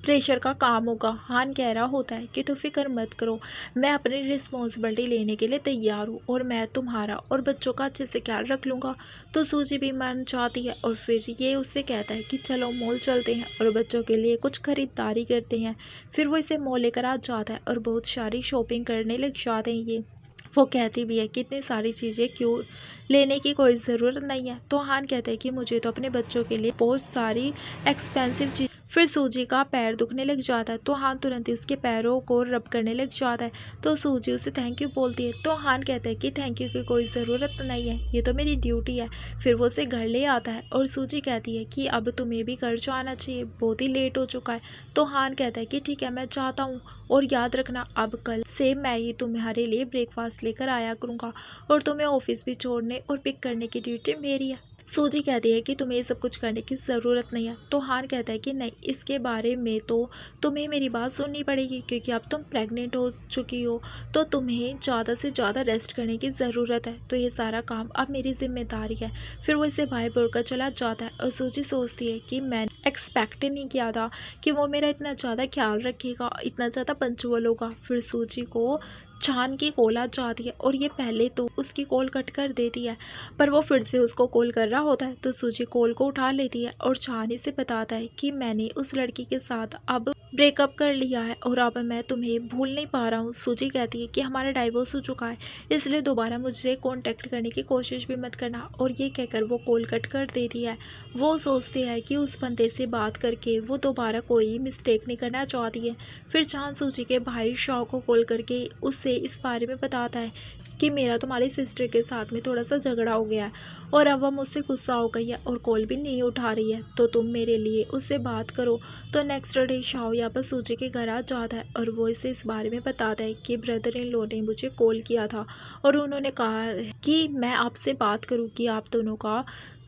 प्रेशर का काम होगा। हान कह रहा होता है कि तो फिक्र मत करो, मैं अपनी रिस्पॉन्सिबिलिटी लेने के लिए तैयार हूँ और मैं तुम्हारा और बच्चों का अच्छे से ख्याल रख लूँगा। तो सूजी भी मान जाती है और फिर ये उससे कहता है कि चलो मॉल चलते हैं और बच्चों के लिए कुछ ख़रीदारी करते हैं। फिर वो इसे मॉल लेकर आ जाता है और बहुत सारी शॉपिंग करने लग जाते हैं। ये वो कहती भी है कि इतनी सारी चीज़ें क्यों लेने की कोई ज़रूरत नहीं है। तो हान कहते हैं कि मुझे तो अपने बच्चों के लिए बहुत सारी एक्सपेंसिव चीज़। फिर सूजी का पैर दुखने लग जाता है तो हान तुरंत ही उसके पैरों को रब करने लग जाता है। तो सूजी उसे थैंक यू बोलती है तो हान कहता है कि थैंक यू की कोई ज़रूरत नहीं है, ये तो मेरी ड्यूटी है। फिर वो उसे घर ले आता है और सूजी कहती है कि अब तुम्हें भी घर जाना चाहिए, बहुत ही लेट हो चुका है। तो हान कहता है कि ठीक है मैं चाहता हूँ, और याद रखना अब कल से मैं ही तुम्हारे लिए ब्रेकफास्ट लेकर आया करूँगा और तुम्हें ऑफिस भी छोड़ने और पिक करने की ड्यूटी मेरी है। सूजी कहती है कि तुम्हें ये सब कुछ करने की ज़रूरत नहीं है। तो हान कहता है कि नहीं, इसके बारे में तो तुम्हें मेरी बात सुननी पड़ेगी क्योंकि अब तुम प्रेग्नेंट हो चुकी हो तो तुम्हें ज़्यादा से ज़्यादा रेस्ट करने की ज़रूरत है, तो ये सारा काम अब मेरी जिम्मेदारी है। फिर वो इसे बाय बोलकर चला जाता है और सूजी सोचती है कि मैं एक्सपेक्ट नहीं किया था कि वो मेरा इतना ज़्यादा ख्याल रखेगा, इतना ज़्यादा पंचुअल होगा। फिर सूजी को चान की कॉल आ जाती है और ये पहले तो उसकी कॉल कट कर देती है, पर वो फिर से उसको कॉल कर रहा होता है तो सूजी कॉल को उठा लेती है और चान इसे बताता है कि मैंने उस लड़की के साथ अब ब्रेकअप कर लिया है और अब मैं तुम्हें भूल नहीं पा रहा हूँ। सूजी कहती है कि हमारा डाइवोर्स हो चुका है, इसलिए दोबारा मुझे कांटेक्ट करने की कोशिश भी मत करना, और ये कहकर वो कॉल कट कर देती है। वो सोचती है कि उस बंदे से बात करके वो दोबारा कोई मिस्टेक नहीं करना चाहती है। फिर चांद सूजी के भाई शाह को कॉल करके उससे इस बारे में बताता है कि मेरा तुम्हारी सिस्टर के साथ में थोड़ा सा झगड़ा हो गया है और अब वह मुझसे गुस्सा हो गई है और कॉल भी नहीं उठा रही है, तो तुम मेरे लिए उससे बात करो। तो नेक्स्ट डे शाओ यहाँ पर सूजी के घर आ जाता है और वो इसे इस बारे में बताता है कि ब्रदर इन लॉ ने मुझे कॉल किया था और उन्होंने कहा कि मैं आपसे बात करूँ कि आप दोनों का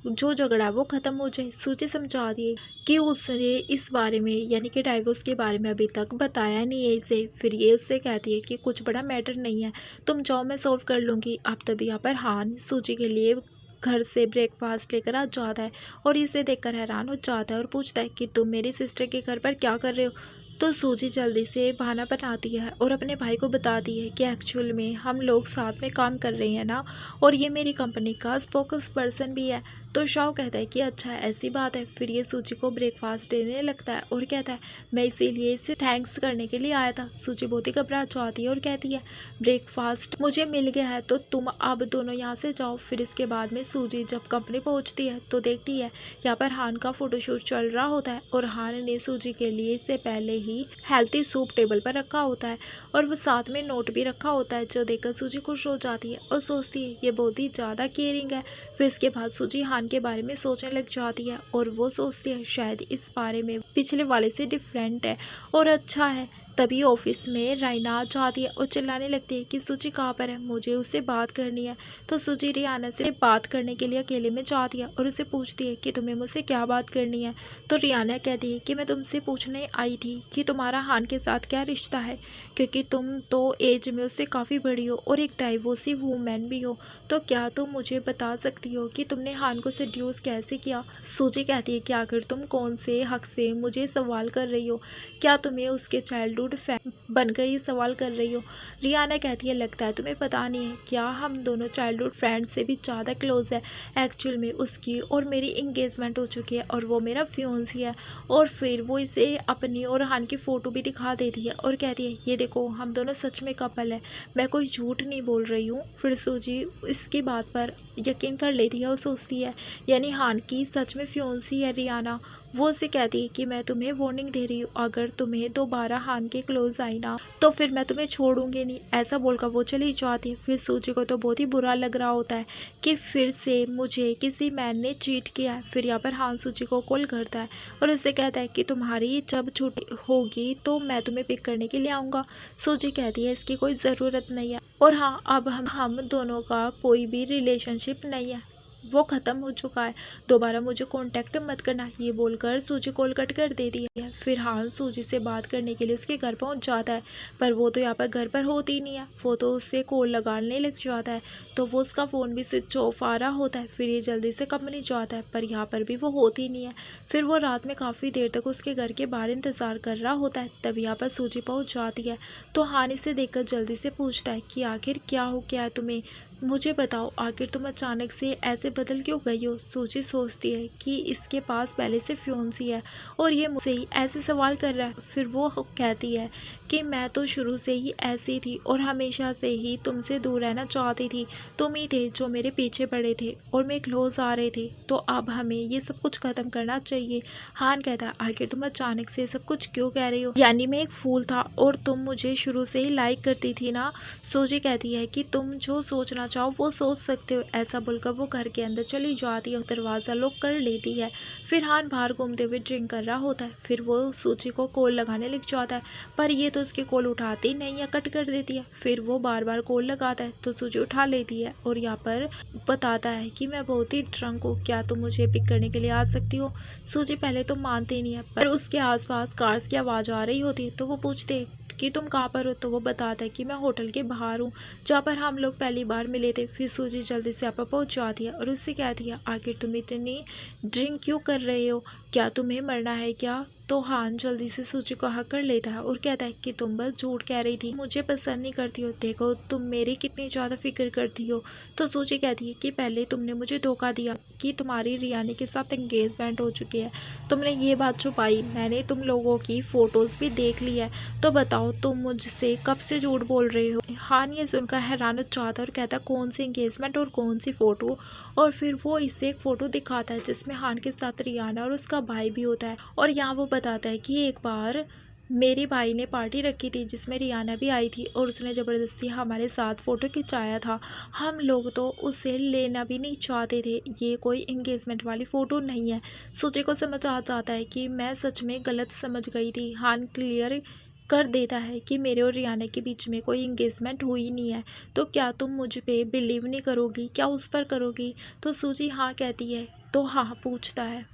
जो झगड़ा है वो ख़त्म हो जाए। सूजी समझा दिए कि उसने इस बारे में यानी कि डाइवोर्स के बारे में अभी तक बताया नहीं है इसे। फिर ये उससे कहती है कि कुछ बड़ा मैटर नहीं है, तुम जाओ मैं सॉल्व कर लूँगी। अब तभी यहाँ पर हान सूजी के लिए घर से ब्रेकफास्ट लेकर आ जाता है और इसे देखकर हैरान हो जाता है और पूछता है कि तुम मेरी सिस्टर के घर पर क्या कर रहे हो। तो सूजी जल्दी से बहाना बनाती है और अपने भाई को बताती है कि एक्चुअल में हम लोग साथ में काम कर रहे हैं ना, और ये मेरी कंपनी का स्पोक्स पर्सन भी है। तो शाओ कहता है कि अच्छा ऐसी बात है। फिर ये सूजी को ब्रेकफास्ट देने लगता है और कहता है मैं इसीलिए इसे थैंक्स करने के लिए आया था। सूजी बहुत ही घबरा जाती है और कहती है ब्रेकफास्ट मुझे मिल गया है तो तुम अब दोनों यहाँ से जाओ। फिर इसके बाद में सूजी जब कंपनी पहुँचती है तो देखती है यहाँ पर हान का फोटोशूट चल रहा होता है और हान ने सूजी के लिए इससे पहले ही हेल्थी सूप टेबल पर रखा होता है और वो साथ में नोट भी रखा होता है, जो देखकर सूजी खुश हो जाती है और सोचती है ये बहुत ही ज़्यादा केयरिंग है। फिर इसके बाद सूजी हान के बारे में सोचने लग जाती है और वो सोचती है शायद इस बारे में पिछले वाले से डिफरेंट है और अच्छा है। तभी ऑफिस में रायना आ जाती है और चिल्लाने लगती है कि सूजी कहाँ पर है, मुझे उससे बात करनी है। तो सूजी रियाना से बात करने के लिए अकेले में जाती है और उसे पूछती है कि तुम्हें मुझसे क्या बात करनी है। तो रियाना कहती है कि मैं तुमसे पूछने आई थी कि तुम्हारा हान के साथ क्या रिश्ता है, क्योंकि तुम तो एज में उससे काफ़ी बड़ी हो और एक डाइवोर्सी वूमेन भी हो, तो क्या तुम मुझे बता सकती हो कि तुमने हान को सेड्यूस कैसे किया। सूजी कहती है कि आखिर तुम कौन से हक से मुझे सवाल कर रही हो, क्या तुम्हें उसके चाइल्डहुड चाइल्डहुड फ्रेंड बनकर ये सवाल कर रही हो। रियाना कहती है लगता है तुम्हें पता नहीं है क्या हम दोनों चाइल्डहुड फ्रेंड से भी ज़्यादा क्लोज है। एक्चुअल में उसकी और मेरी इंगेजमेंट हो चुकी है और वो मेरा फियोंसी है। और फिर वो इसे अपनी और हान की फ़ोटो भी दिखा देती है और कहती है ये देखो हम दोनों सच में कपल है, मैं कोई झूठ नहीं बोल रही हूँ। फिर सूजी इसकी बात पर यकीन कर लेती है और सोचती है यानी हान की सच में फियोंसी है रियाना। वो उसे कहती है कि मैं तुम्हें वार्निंग दे रही हूँ, अगर तुम्हें दोबारा हान के क्लोज आई ना तो फिर मैं तुम्हें छोड़ूंगी नहीं। ऐसा बोलकर वो चली जाती है। फिर सूजी को तो बहुत ही बुरा लग रहा होता है कि फिर से मुझे किसी मैन ने चीट किया है। फिर यहाँ पर हान सूजी को कॉल करता है और उसे कहता है कि तुम्हारी जब छुट्टी होगी तो मैं तुम्हें पिक करने के लिए आऊँगा। सूजी कहती है इसकी कोई ज़रूरत नहीं है और हाँ अब हम दोनों का कोई भी रिलेशनशिप नहीं है, वो ख़त्म हो चुका है, दोबारा मुझे कांटेक्ट मत करना। ये बोलकर सूजी कॉल कट कर देती है। फिर हान सूजी से बात करने के लिए उसके घर पहुंच जाता है पर वो तो यहाँ पर घर पर होती ही नहीं है। वो तो उससे कॉल लगाने लग जाता है तो वो उसका फ़ोन भी स्विच ऑफ आ रहा होता है। फिर ये जल्दी से कंपनी जाता है पर यहाँ पर भी वो होती नहीं है। फिर वो रात में काफ़ी देर तक उसके घर के बाहर इंतज़ार कर रहा होता है। तब यहाँ पर सूजी पहुँच जाती है तो हान इसे देखकर जल्दी से पूछता है कि आखिर क्या हो गया है तुम्हें, मुझे बताओ आखिर तुम अचानक से ऐसे बदल क्यों गई हो। सूजी सोचती है कि इसके पास पहले से फियोंसी है और ये मुझसे ही ऐसे सवाल कर रहा है। फिर वो कहती है कि मैं तो शुरू से ही ऐसी थी और हमेशा से ही तुमसे दूर रहना चाहती थी, तुम ही थे जो मेरे पीछे पड़े थे और मैं क्लोज आ रहे थे, तो अब हमें ये सब कुछ ख़त्म करना चाहिए। हान कहता है आखिर तुम अचानक से सब कुछ क्यों कह रही हो, यानी मैं एक फूल था और तुम मुझे शुरू से ही लाइक करती थी ना। सूजी कहती है कि तुम जो सोचना चाहो वो सोच सकते हो। ऐसा बोलकर वो घर के अंदर चली जाती है और दरवाज़ा लॉक कर लेती है। फिर हान बाहर घूमते हुए ड्रिंक कर रहा होता है। फिर वो सूजी को कॉल लगाने लग जाता है पर ये तो उसकी कॉल उठाती नहीं है, कट कर देती है। फिर वो बार बार कॉल लगाता है तो सूजी उठा लेती है और यहाँ पर बताता है कि मैं बहुत ही ड्रंक हूँ, क्या तुम मुझे पिक करने के लिए आ सकती हो। सूजी पहले तो मानती नहीं है पर उसके आसपास कार्स की आवाज़ आ रही होती है तो वो पूछते कि तुम कहाँ पर हो, तो वो बताता है कि मैं होटल के बाहर हूँ जहाँ पर हम लोग पहली बार मिले थे। फिर सूजी जल्दी से यहाँ पर पहुँच जाती है और उससे कहती है आखिर तुम इतनी ड्रिंक क्यों कर रहे हो, क्या तुम्हें मरना है क्या। तो हान जल्दी से सूजी को हक कर लेता है और कहता है कि तुम बस झूठ कह रही थी, मुझे पसंद नहीं करती हो, देखो तुम मेरी कितनी ज़्यादा फिक्र करती हो। तो सूजी कहती है कि पहले तुमने मुझे धोखा दिया कि तुम्हारी रियानी के साथ एंगेजमेंट हो चुकी है, तुमने ये बात छुपाई, मैंने तुम लोगों की फ़ोटोज़ भी देख ली है, तो बताओ तुम मुझसे कब से झूठ बोल रहे हो। हान ये सुनकर हैरान हो जाता है और कहता कौन सी एंगेजमेंट और कौन सी फ़ोटो। और फिर वो इसे एक फ़ोटो दिखाता है जिसमें हान के साथ रियाना और उसका भाई भी होता है और यहाँ वो बताता है कि एक बार मेरे भाई ने पार्टी रखी थी जिसमें रियाना भी आई थी और उसने ज़बरदस्ती हमारे साथ फ़ोटो खिंचाया था, हम लोग तो उसे लेना भी नहीं चाहते थे, ये कोई एंगेजमेंट वाली फ़ोटो नहीं है। सूजी को समझ आ जाता है कि मैं सच में गलत समझ गई थी। हान क्लियर कर देता है कि मेरे और रियाना के बीच में कोई इंगेजमेंट हुई नहीं है, तो क्या तुम मुझ पे बिलीव नहीं करोगी, क्या उस पर करोगी। तो सूजी हाँ कहती है तो हाँ पूछता है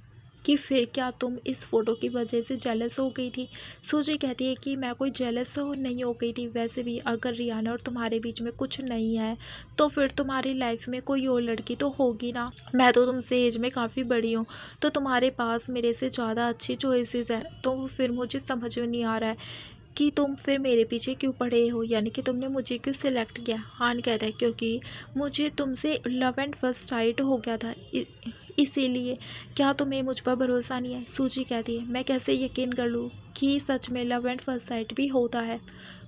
कि फिर क्या तुम इस फ़ोटो की वजह से जेलस हो गई थी। सूजी कहती है कि मैं कोई जेलस नहीं हो गई थी, वैसे भी अगर रियाना और तुम्हारे बीच में कुछ नहीं है तो फिर तुम्हारी लाइफ में कोई और लड़की तो होगी ना, मैं तो तुमसे एज में काफ़ी बड़ी हूँ तो तुम्हारे पास मेरे से ज़्यादा अच्छी चॉइसेस है, तो फिर मुझे समझ में नहीं आ रहा है कि तुम फिर मेरे पीछे क्यों पड़े हो, यानी कि तुमने मुझे क्यों सिलेक्ट किया। हान कहता है क्योंकि मुझे तुमसे लव एंड फर्स्ट साइट हो गया था इसीलिए, क्या तुम्हें मुझ पर भरोसा नहीं है। सूजी कहती है मैं कैसे यकीन कर लूँ कि सच में लव एंड फर्स्ट साइट भी होता है।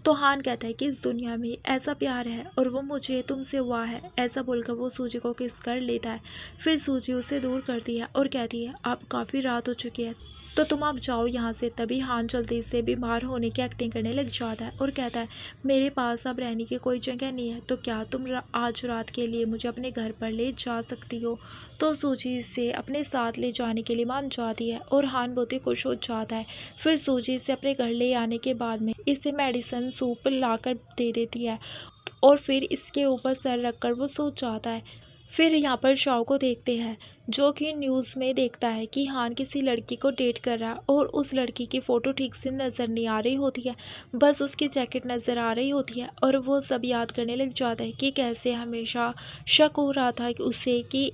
तो हान कहता है कि इस दुनिया में ऐसा प्यार है और वो मुझे तुमसे हुआ है। ऐसा बोलकर वो सूजी को किस कर लेता है। फिर सूजी उसे दूर करती है और कहती है अब काफ़ी रात हो चुकी है तो तुम अब जाओ यहाँ से। तभी हान जल्दी से बीमार होने की एक्टिंग करने लग जाता है और कहता है मेरे पास अब रहने की कोई जगह नहीं है, तो क्या तुम आज रात के लिए मुझे अपने घर पर ले जा सकती हो। तो सूजी इसे अपने साथ ले जाने के लिए मान जाती है और हान बहुत ही खुश हो जाता है। फिर सूजी इसे अपने घर ले आने के बाद में इसे मेडिसिन सूप ला कर दे देती है और फिर इसके ऊपर सर रखकर वो सो जाता है। फिर यहाँ पर शाओ को देखते हैं जो कि न्यूज़ में देखता है कि हान किसी लड़की को डेट कर रहा है और उस लड़की की फ़ोटो ठीक से नज़र नहीं आ रही होती है, बस उसकी जैकेट नज़र आ रही होती है और वो सब याद करने लग जाता है कि कैसे हमेशा शक हो रहा था कि उसे कि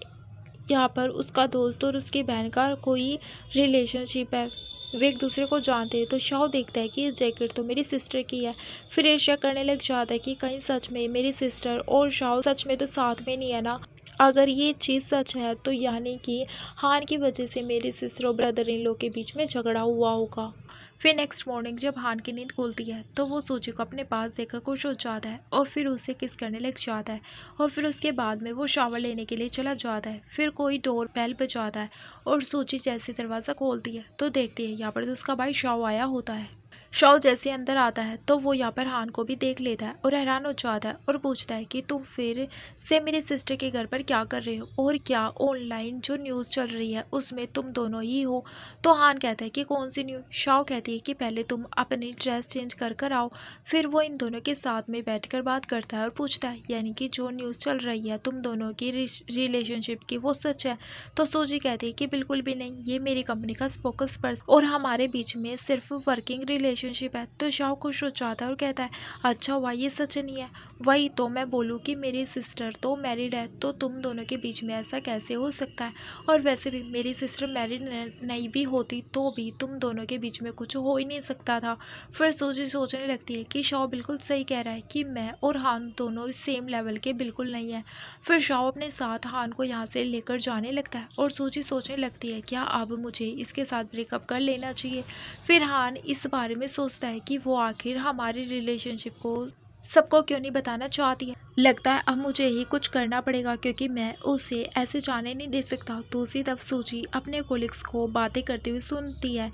यहाँ पर उसका दोस्त और उसकी बहन का कोई रिलेशनशिप है। वे एक दूसरे को जानते हैं। तो शाओ देखता है कि ये जैकेट तो मेरी सिस्टर की है। फिर ये शक करने लग जाता है कि कहीं सच में मेरी सिस्टर और शाओ सच में तो साथ में नहीं है ना। अगर ये चीज़ सच है तो यानी कि हान की वजह से मेरी सिस्टर और ब्रदर इन लोग के बीच में झगड़ा हुआ होगा। फिर नेक्स्ट मॉर्निंग जब हान की नींद खुलती है तो वो सूजी को अपने पास देखकर खुश हो जाता है और फिर उसे किस करने लग जाता है। और फिर उसके बाद में वो शावर लेने के लिए चला जाता है। फिर कोई डोर बेल बजाता है और सूजी जैसे दरवाज़ा खोलती है तो देखती है यहाँ पर तो उसका भाई शाओ आया होता है। शाओ जैसे अंदर आता है तो वो यहाँ पर हान को भी देख लेता है और हैरान हो जाता है और पूछता है कि तुम फिर से मेरे सिस्टर के घर पर क्या कर रहे हो और क्या ऑनलाइन जो न्यूज़ चल रही है उसमें तुम दोनों ही हो। तो हान कहता है कि कौन सी न्यूज़। शाओ कहती है कि पहले तुम अपनी ड्रेस चेंज कर आओ। फिर वो इन दोनों के साथ में बैठकर बात करता है और पूछता है यानी कि जो न्यूज़ चल रही है तुम दोनों की रिलेशनशिप की वो सच है। तो सूजी कहती है कि बिल्कुल भी नहीं, ये मेरी कंपनी का स्पोकस पर्सन और हमारे बीच में सिर्फ वर्किंग रिलेशनशिप है। तो शाओ खुश हो जाता है और कहता है अच्छा हुआ ये सच नहीं है। वही तो मैं बोलूँ कि मेरी सिस्टर तो मैरिड है तो तुम दोनों के बीच में ऐसा कैसे हो सकता है। और वैसे भी मेरी सिस्टर मैरिड नहीं भी होती तो भी तुम दोनों के बीच में कुछ हो ही नहीं सकता था। फिर सूजी सोचने लगती है कि शाओ बिल्कुल सही कह रहा है कि मैं और हान दोनों सेम लेवल के बिल्कुल नहीं है। फिर शाओ अपने साथ हान को यहाँ से लेकर जाने लगता है और सूजी सोचने लगती है क्या अब मुझे इसके साथ ब्रेकअप कर लेना चाहिए। फिर हान इस बारे में सोचता है कि वो आखिर हमारी रिलेशनशिप को सबको क्यों नहीं बताना चाहती है। लगता है अब मुझे ही कुछ करना पड़ेगा क्योंकि मैं उसे ऐसे जाने नहीं दे सकता। दूसरी तरफ सूजी अपने कोलिग्स को बातें करते हुए सुनती है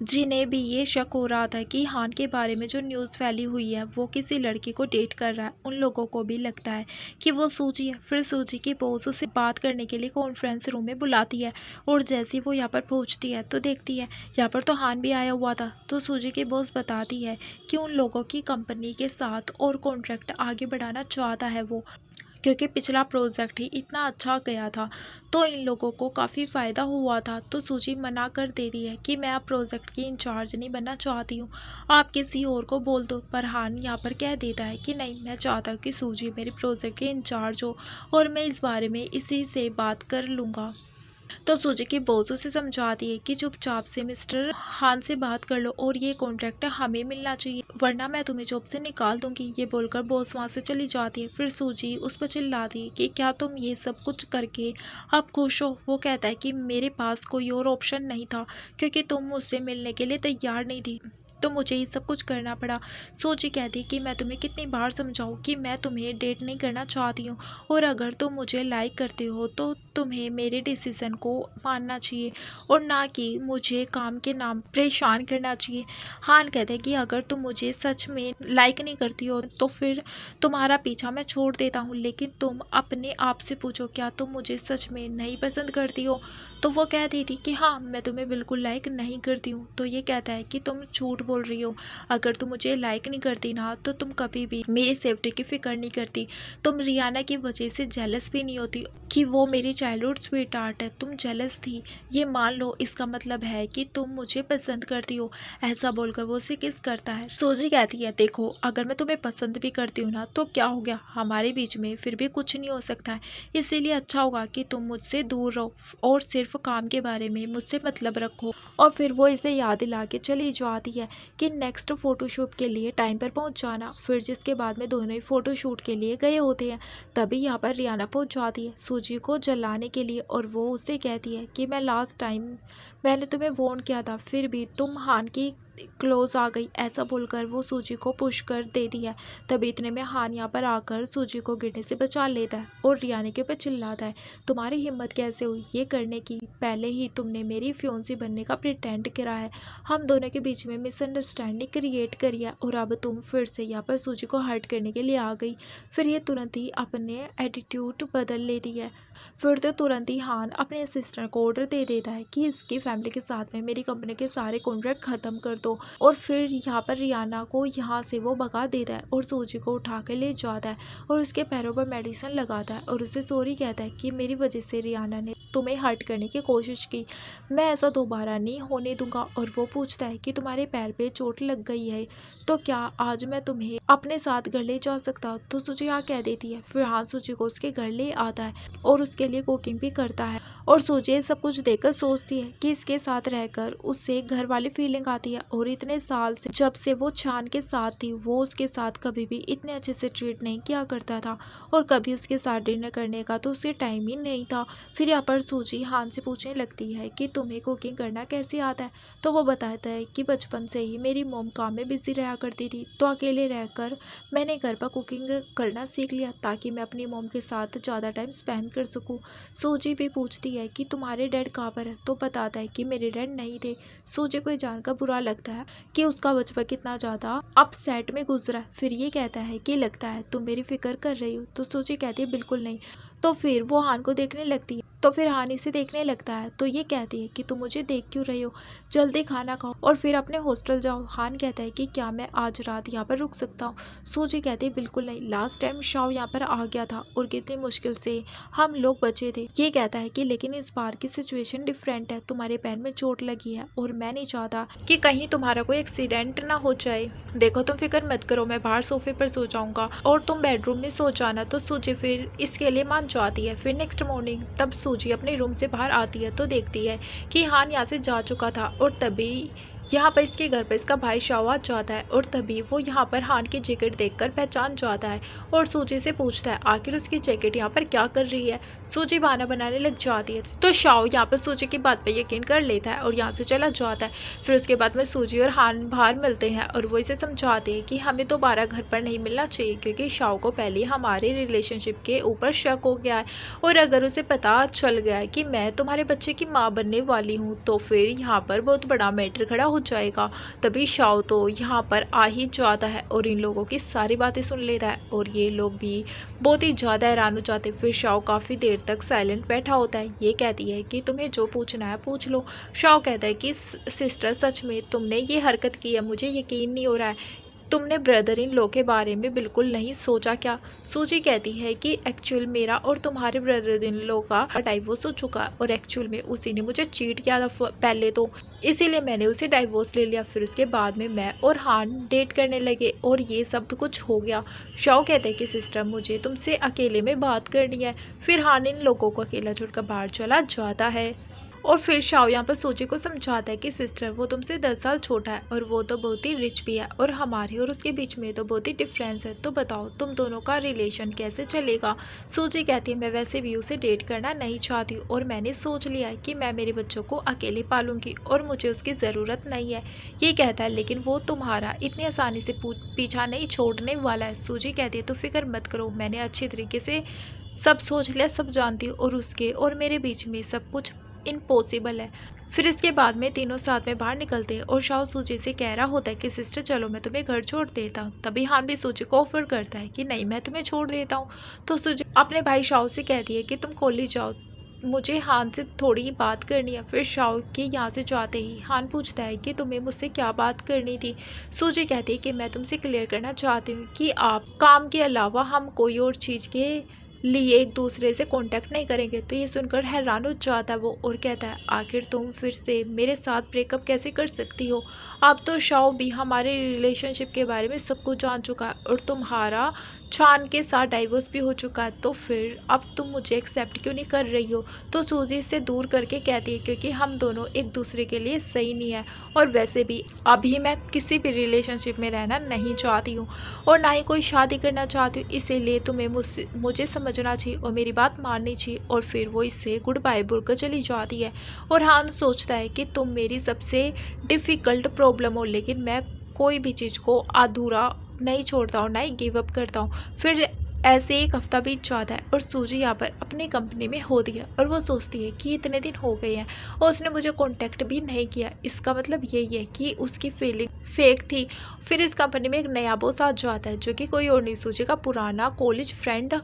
जिन्हें भी ये शक हो रहा था कि हान के बारे में जो न्यूज़ फैली हुई है वो किसी लड़की को डेट कर रहा है। उन लोगों को भी लगता है कि वो सूजी है। फिर सूजी की बॉस उसे बात करने के लिए कॉन्फ्रेंस रूम में बुलाती है और जैसे वो यहाँ पर पहुँचती है तो देखती है यहाँ पर तो हान भी आया हुआ था। तो सूजी की बॉस बताती है कि उन लोगों की कंपनी के साथ और कॉन्ट्रैक्ट आगे बढ़ाना चाहता है वो, क्योंकि पिछला प्रोजेक्ट ही इतना अच्छा गया था तो इन लोगों को काफ़ी फ़ायदा हुआ था। तो सूजी मना कर देती है कि मैं अब प्रोजेक्ट की इंचार्ज नहीं बनना चाहती हूँ, आप किसी और को बोल दो। पर हान यहाँ पर कह देता है कि नहीं, मैं चाहता हूँ कि सूजी मेरे प्रोजेक्ट की इंचार्ज हो और मैं इस बारे में इसी से बात कर लूँगा। तो सूजी की बॉस उसे समझाती है कि चुपचाप से मिस्टर हान से बात कर लो और ये कॉन्ट्रैक्ट हमें मिलना चाहिए वरना मैं तुम्हें जॉब से निकाल दूंगी। ये बोलकर बॉस वहाँ से चली जाती है। फिर सूजी उस पर चिल्लाती है कि क्या तुम ये सब कुछ करके अब खुश हो। वो कहता है कि मेरे पास कोई और ऑप्शन नहीं था क्योंकि तुम मुझसे मिलने के लिए तैयार नहीं थी तो मुझे ये सब कुछ करना पड़ा। सूजी कहती है कि मैं तुम्हें कितनी बार समझाऊं कि मैं तुम्हें डेट नहीं करना चाहती हूँ और अगर तुम मुझे लाइक करते हो तो तुम्हें मेरे डिसीज़न को मानना चाहिए और ना कि मुझे काम के नाम परेशान करना चाहिए। हान कहते हैं कि अगर तुम मुझे सच में लाइक नहीं करती हो तो फिर तुम्हारा पीछा मैं छोड़ देता हूँ, लेकिन तुम अपने आप से पूछो क्या तुम मुझे सच में नहीं पसंद करती हो। तो वो कह देती कि हाँ मैं तुम्हें बिल्कुल लाइक नहीं करती हूँ। तो ये कहता है कि तुम झूठ बोल रही हो, अगर तुम मुझे लाइक नहीं करती ना तो तुम कभी भी मेरी सेफ्टी की फिक्र नहीं करती, तुम रियाना की वजह से जेलस भी नहीं होती कि वो मेरी चाइल्डहुड स्वीट आर्ट है, तुम जेलस थी ये मान लो, इसका मतलब है कि तुम मुझे पसंद करती हो। ऐसा बोलकर वो उसे किस करता है। सूजी कहती है देखो अगर मैं तुम्हें पसंद भी करती हूँ ना तो क्या हो गया, हमारे बीच में फिर भी कुछ नहीं हो सकता है, इसीलिए अच्छा होगा कि तुम मुझसे दूर रहो और सिर्फ काम के बारे में मुझसे मतलब रखो। और फिर वो इसे याद दिला के चली जाती है कि नेक्स्ट फ़ोटोशूट के लिए टाइम पर पहुंच जाना। फिर जिसके बाद में दोनों ही फ़ोटोशूट के लिए गए होते हैं तभी यहाँ पर रियाना पहुंच जाती है सूजी को जलाने के लिए और वो उससे कहती है कि मैं लास्ट टाइम मैंने तुम्हें वार्न किया था फिर भी तुम हान की क्लोज आ गई। ऐसा बोलकर वो सूजी को पुश कर देती है। तभी इतने में हान यहाँ पर आकर सूजी को गिरने से बचा लेता है और रियाना के ऊपर चिल्लाता है तुम्हारी हिम्मत कैसे हुई ये करने की, पहले ही तुमने मेरी फ्योंसी बनने का प्रिटेंड करा है, हम दोनों के बीच में मिसअंडरस्टैंडिंग क्रिएट करी है और अब तुम फिर से यहाँ पर सूजी को हर्ट करने के लिए आ गई। फिर ये तुरंत ही अपने एटीट्यूड बदल लेती है। फिर तो तुरंत ही हान अपने असिस्टेंट को ऑर्डर दे देता है कि इसकी फैमिली के साथ में मेरी कंपनी के सारे कॉन्ट्रैक्ट ख़त्म कर दो और फिर यहाँ पर रियाना को यहाँ से वो भगा देता है और सूजी को उठा के ले जाता है और उसके पैरों पर मेडिसिन लगाता है और उसे सॉरी कहता है कि मेरी वजह से रियाना ने तुम्हें हर्ट करने की कोशिश की, मैं ऐसा दोबारा नहीं होने दूंगा। और वो पूछता है कि तुम्हारे पैर पे चोट लग गई है तो क्या आज मैं तुम्हें अपने साथ घर ले जा सकता। तो सूजी हाँ कह देती है। फिर हान सूजी को उसके घर ले आता है और उसके लिए कुकिंग भी करता है और सूजी सब कुछ देखकर सोचती है कि इसके साथ रहकर उससे घर वाली फीलिंग आती है, और इतने साल से जब से वो चांद के साथ थी वो उसके साथ कभी भी इतने अच्छे से ट्रीट नहीं किया करता था, और कभी उसके साथ डिनर करने का तो उसे टाइम ही नहीं था। फिर यहाँ पर सूजी हान से पूछने लगती है कि तुम्हें कुकिंग करना कैसे आता है, तो वो बताता है कि बचपन से ही मेरी मॉम काम में बिजी रहा करती थी, तो अकेले रहकर मैंने घर पर कुकिंग करना सीख लिया ताकि मैं अपनी मॉम के साथ ज़्यादा टाइम स्पेंड कर सकूँ। सूजी भी पूछती है कि तुम्हारे डैड कहाँ पर है, तो बताता है कि मेरे डैड नहीं थे। सूजी को ये जानकर बुरा लगता है कि उसका बचपन कितना ज़्यादा अपसेट में गुजरा है। फिर ये कहता है कि लगता है तुम मेरी फिक्र कर रही हो, तो सूजी कहती है बिल्कुल नहीं। तो फिर वो हान को देखने लगती है, तो फिर हान इसे देखने लगता है, तो ये कहती है कि तुम मुझे देख क्यों रही हो, जल्दी खाना खाओ और फिर अपने हॉस्टल जाओ। हान कहता है कि क्या मैं आज रात यहाँ पर रुक सकता हूँ। सूजी कहती है बिल्कुल नहीं, लास्ट टाइम शाओ यहाँ पर आ गया था और कितनी मुश्किल से हम लोग बचे थे। ये कहता है कि लेकिन इस बार की सिचुएशन डिफरेंट है, तुम्हारे पैर में चोट लगी है और मैं नहीं चाहता कि कहीं तुम्हारा कोई एक्सीडेंट ना हो जाए। देखो तुम फिक्र मत करो, मैं बाहर सोफे पर सो जाऊंगा और तुम बेडरूम में सो जाना। तो सूजी फिर इसके लिए मान जाती है। फिर नेक्स्ट मॉर्निंग तब सूजी अपने रूम से बाहर आती है तो देखती है कि हान यहाँ से जा चुका था, और तभी यहाँ पर इसके घर पर इसका भाई शाओ आ जाता है, और तभी वो यहाँ पर हान की जैकेट देखकर पहचान जाता है और सूजी से पूछता है आखिर उसकी जैकेट यहाँ पर क्या कर रही है। सूजी बहाना बनाने लग जाती है, तो शाओ यहाँ पर सूजी की बात पे यकीन कर लेता है और यहाँ से चला जाता है। फिर उसके बाद में सूजी और हान बाहर मिलते हैं और वो इसे समझाते हैं कि हमें दोबारा घर पर नहीं मिलना चाहिए, क्योंकि शाओ को पहले हमारे रिलेशनशिप के ऊपर शक हो गया है, और अगर उसे पता चल गया है कि मैं तुम्हारे बच्चे की माँ बनने वाली हूँ तो फिर यहाँ पर बहुत बड़ा मैटर खड़ा हो जाएगा। तभी शाओ तो यहाँ पर आ ही जाता है और इन लोगों की सारी बातें सुन लेता है, और ये लोग भी बहुत ही ज़्यादा हैरान हो जाते। फिर शाओ काफ़ी देर तक साइलेंट बैठा होता है। ये कहती है कि तुम्हें जो पूछना है पूछ लो। शाओ कहता है कि सिस्टर सच में तुमने ये हरकत की है, मुझे यकीन नहीं हो रहा है, तुमने ब्रदर इन लॉ के बारे में बिल्कुल नहीं सोचा क्या। सूजी कहती है कि एक्चुअल मेरा और तुम्हारे ब्रदर इन लॉ का डाइवोर्स हो चुका, और एक्चुअल में उसी ने मुझे चीट किया था पहले, तो इसीलिए मैंने उसे डाइवोर्स ले लिया। फिर उसके बाद में मैं और हान डेट करने लगे और ये सब कुछ हो गया। शाओ कहते हैं कि सिस्टर मुझे तुमसे अकेले में बात करनी है। फिर हान इन लोगों को अकेला छोड़कर बाहर चला जाता है, और फिर शाओ यहाँ पर सूजी को समझाता है कि सिस्टर वो तुमसे 10 साल छोटा है और वो तो बहुत ही रिच भी है, और हमारे और उसके बीच में तो बहुत ही डिफरेंस है, तो बताओ तुम दोनों का रिलेशन कैसे चलेगा। सूजी कहती है मैं वैसे भी उसे डेट करना नहीं चाहती हूँ, और मैंने सोच लिया है कि मैं मेरे बच्चों को अकेले पालूंगी और मुझे उसकी ज़रूरत नहीं है। ये कहता है लेकिन वो तुम्हारा इतनी आसानी से पीछा नहीं छोड़ने वाला है। सूजी कहती है तो फिक्र मत करो, मैंने अच्छी तरीके से सब सोच लिया, सब जानती हूँ, और उसके और मेरे बीच में सब कुछ इम्पॉसिबल है। फिर इसके बाद में तीनों साथ में बाहर निकलते हैं और शाओ सूजी से कह रहा होता है कि सिस्टर चलो मैं तुम्हें घर छोड़ देता हूँ। तभी हान भी सूजी को ऑफर करता है कि नहीं मैं तुम्हें छोड़ देता हूँ। तो सूजी अपने भाई शाओ से कहती है कि तुम कॉलेज जाओ, मुझे हान से थोड़ी बात करनी है। फिर शाओ के यहाँ से जाते ही हान पूछता है कि तुम्हें मुझसे क्या बात करनी थी। सूजी कहती है कि मैं तुमसे क्लियर करना चाहती हूँ कि आप काम के अलावा हम कोई और चीज़ के लिए एक दूसरे से कांटेक्ट नहीं करेंगे। तो ये सुनकर हैरान हो जाता है वो, और कहता है आखिर तुम फिर से मेरे साथ ब्रेकअप कैसे कर सकती हो। अब तो शाओ भी हमारे रिलेशनशिप के बारे में सब कुछ जान चुका है और तुम्हारा चान के साथ डाइवोर्स भी हो चुका है, तो फिर अब तुम मुझे एक्सेप्ट क्यों नहीं कर रही हो। तो सूजी इससे दूर करके कहती है क्योंकि हम दोनों एक दूसरे के लिए सही नहीं है, और वैसे भी अभी मैं किसी भी रिलेशनशिप में रहना नहीं चाहती हूँ और ना ही कोई शादी करना चाहती हूँ, इसीलिए तुम्हें मुझे समझना चाहिए और मेरी बात माननी चाहिए। और फिर वो इससे गुड बाय बोलकर चली जाती है, और हान सोचता है कि तुम मेरी सबसे डिफ़िकल्ट प्रॉब्लम हो, लेकिन मैं कोई भी चीज़ को अधूरा नहीं छोड़ता हूँ, ना ही गिव अप करता हूँ। फिर ऐसे एक हफ्ता बीत जाता है और सूजी यहाँ पर अपनी कंपनी में होती है, और वो सोचती है कि इतने दिन हो गए हैं और उसने मुझे कांटेक्ट भी नहीं किया, इसका मतलब यही है कि उसकी फीलिंग फेक थी। फिर इस कंपनी में एक नया बॉस आ जाता है जो कि कोई और नहीं सूजी का पुराना कॉलेज फ्रेंड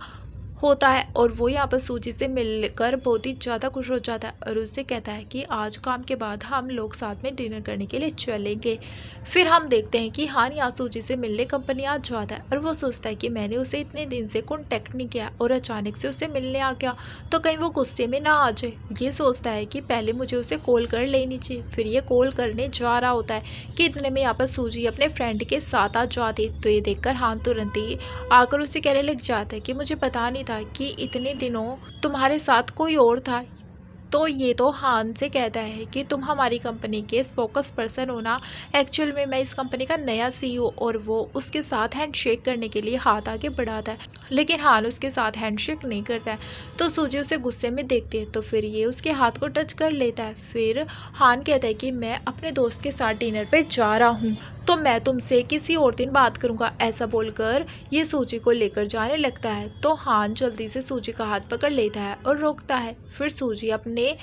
होता है, और वो यहाँ पर सूजी से मिलकर बहुत ही ज़्यादा खुश हो जाता है और उससे कहता है कि आज काम के बाद हम लोग साथ में डिनर करने के लिए चलेंगे। फिर हम देखते हैं कि हान यहाँ सूजी से मिलने कंपनी आ जाता है, और वो सोचता है कि मैंने उसे इतने दिन से कॉन्टेक्ट नहीं किया और अचानक से उसे मिलने आ गया तो कहीं वो गुस्से में ना आ जाए। ये सोचता है कि पहले मुझे उसे कॉल कर लेनी चाहिए। फिर ये कॉल करने जा रहा होता है कि इतने में यहाँ पर सूजी अपने फ्रेंड के साथ आ जाती, तो ये देखकर हान तुरंत ही आकर उसे कहने लग जाता है कि मुझे पता नहीं था कि इतने दिनों तुम्हारे साथ कोई और था। तो ये तो हान से कहता है कि तुम हमारी कंपनी के स्पोकस पर्सन हो ना। एक्चुअल में मैं इस कंपनी का नया सीईओ। और वो उसके साथ हैंडशेक करने के लिए हाथ आगे बढ़ाता है, लेकिन हान उसके साथ हैंडशेक नहीं करता है। तो सूजी उसे गुस्से में देखती है, तो फिर ये उसके हाथ को टच कर लेता है। फिर हान कहता है कि मैं अपने दोस्त के साथ डिनर पे जा रहा हूँ, तो मैं तुमसे किसी और दिन बात करूँगा। ऐसा बोलकर ये सूजी को लेकर जाने लगता है। तो हान जल्दी से सूजी का हाथ पकड़ लेता है और रोकता है। फिर सूजी अपने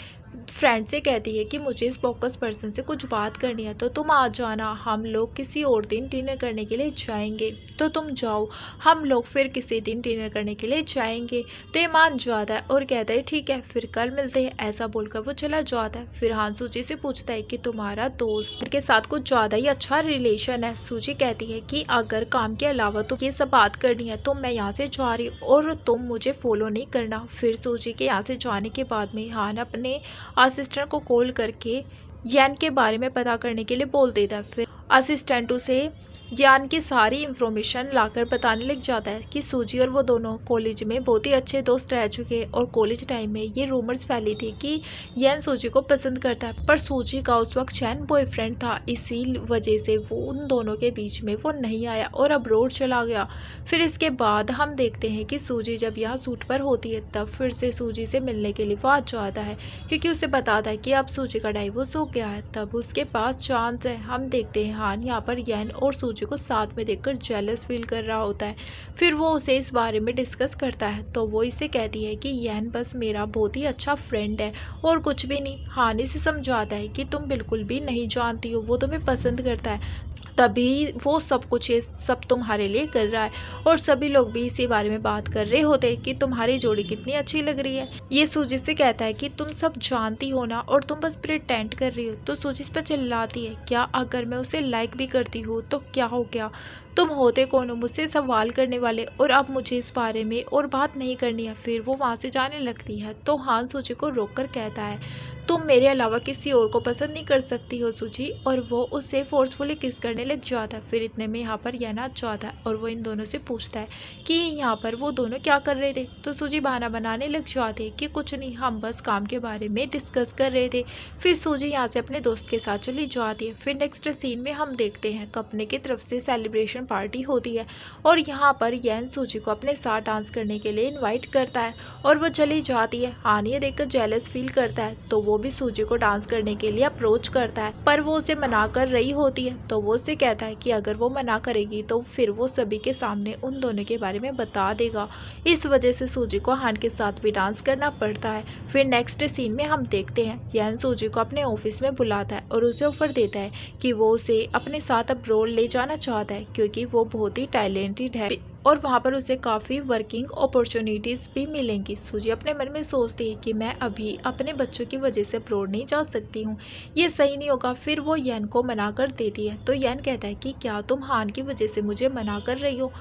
फ्रेंड से कहती है कि मुझे इस फोकस पर्सन से कुछ बात करनी है, तो तुम आ जाना, हम लोग किसी और दिन डिनर करने के लिए जाएंगे। तो तुम जाओ, हम लोग फिर किसी दिन डिनर करने के लिए जाएंगे। तो ये मान जाता है और कहता है ठीक है, फिर कल मिलते हैं। ऐसा बोलकर वो चला जाता है। फिर हान सूजी से पूछता है कि तुम्हारा दोस्त के साथ कुछ ज़्यादा ही अच्छा रिलेशन है। सूजी कहती है कि अगर काम के अलावा तो ये सब बात करनी है तो मैं यहाँ से जा रही हूँ और तुम मुझे फॉलो नहीं करना। फिर सूजी के यहाँ से जाने के बाद में हान अपने असिस्टेंट को कॉल करके यान के बारे में पता करने के लिए बोल देता है। फिर असिस्टेंट उसे यान की सारी इन्फॉर्मेशन लाकर बताने लग जाता है कि सूजी और वो दोनों कॉलेज में बहुत ही अच्छे दोस्त रह चुके हैं। और कॉलेज टाइम में ये रूमर्स फैली थी कि यान सूजी को पसंद करता है, पर सूजी का उस वक्त चैन बॉयफ्रेंड था, इसी वजह से वो उन दोनों के बीच में वो नहीं आया और अब्रॉड चला गया। फिर इसके बाद हम देखते हैं कि सूजी जब यहाँ सूट पर होती है तब फिर से सूजी से मिलने के लिए वो आ जाता है, क्योंकि उसे बताता है कि अब सूजी का डाइवोर्स हो गया है। तब उसके पास चांस है। हम देखते हैं हान यहाँ पर यान और सूजी को साथ में देखकर जेलस फील कर रहा होता है। फिर वो उसे इस बारे में डिस्कस करता है, तो वो इसे कहती है कि यान बस मेरा बहुत ही अच्छा फ्रेंड है और कुछ भी नहीं। हान इसे समझाता है कि तुम बिल्कुल भी नहीं जानती हो, वो तुम्हें पसंद करता है, तभी वो सब कुछ ये सब तुम्हारे लिए कर रहा है। और सभी लोग भी इसी बारे में बात कर रहे होते हैं कि तुम्हारी जोड़ी कितनी अच्छी लग रही है। ये सूजी से कहता है कि तुम सब जानती हो ना और तुम बस प्रिटेंड कर रही हो। तो सूजी इस पर चिल्लाती है, क्या अगर मैं उसे लाइक भी करती हूँ तो क्या हो गया, तुम होते कौन हो मुझसे सवाल करने वाले, और अब मुझे इस बारे में और बात नहीं करनी है। फिर वो वहाँ से जाने लगती है। तो हान सूजी को रोक कर कहता है, तुम मेरे अलावा किसी और को पसंद नहीं कर सकती हो सूजी। और वो उससे फोर्सफुली किस करने लग जाता है। फिर इतने में यहाँ पर यान आ जाता है और वो इन दोनों से पूछता है कि यहाँ पर वो दोनों क्या कर रहे थे। तो सूजी बहाना बनाने लग जाते हैं कि कुछ नहीं, हम बस काम के बारे में डिस्कस कर रहे थे। फिर सूजी यहाँ से अपने दोस्त के साथ चली जाती है। फिर नेक्स्ट सीन में हम देखते हैं कंपनी की तरफ से सेलिब्रेशन पार्टी होती है और यहाँ पर यान सूजी को अपने साथ डांस करने के लिए इनवाइट करता है और वो चली जाती है। हान ये देखकर जेलस फील करता है, तो वो भी सूजी को डांस करने के लिए अप्रोच करता है, पर वो उसे मना कर रही होती है। तो वो उसे कहता है कि अगर वो मना करेगी तो फिर वो सभी के सामने उन दोनों के बारे में बता देगा। इस वजह से सूजी को हान के साथ भी डांस करना पड़ता है। फिर नेक्स्ट सीन में हम देखते हैं यान सूजी को अपने ऑफिस में बुलाता है और उसे ऑफर देता है कि वो उसे अपने साथ अब्रॉड ले जाना चाहता है, क्योंकि वो बहुत ही टैलेंटेड है और वहाँ पर उसे काफ़ी वर्किंग अपॉर्चुनिटीज़ भी मिलेंगी। सूजी अपने मन में सोचती है कि मैं अभी अपने बच्चों की वजह से अब्रॉड नहीं जा सकती हूँ, ये सही नहीं होगा। फिर वो यान को मना कर देती है। तो यान कहता है कि क्या तुम हान की वजह से मुझे मना कर रही हो।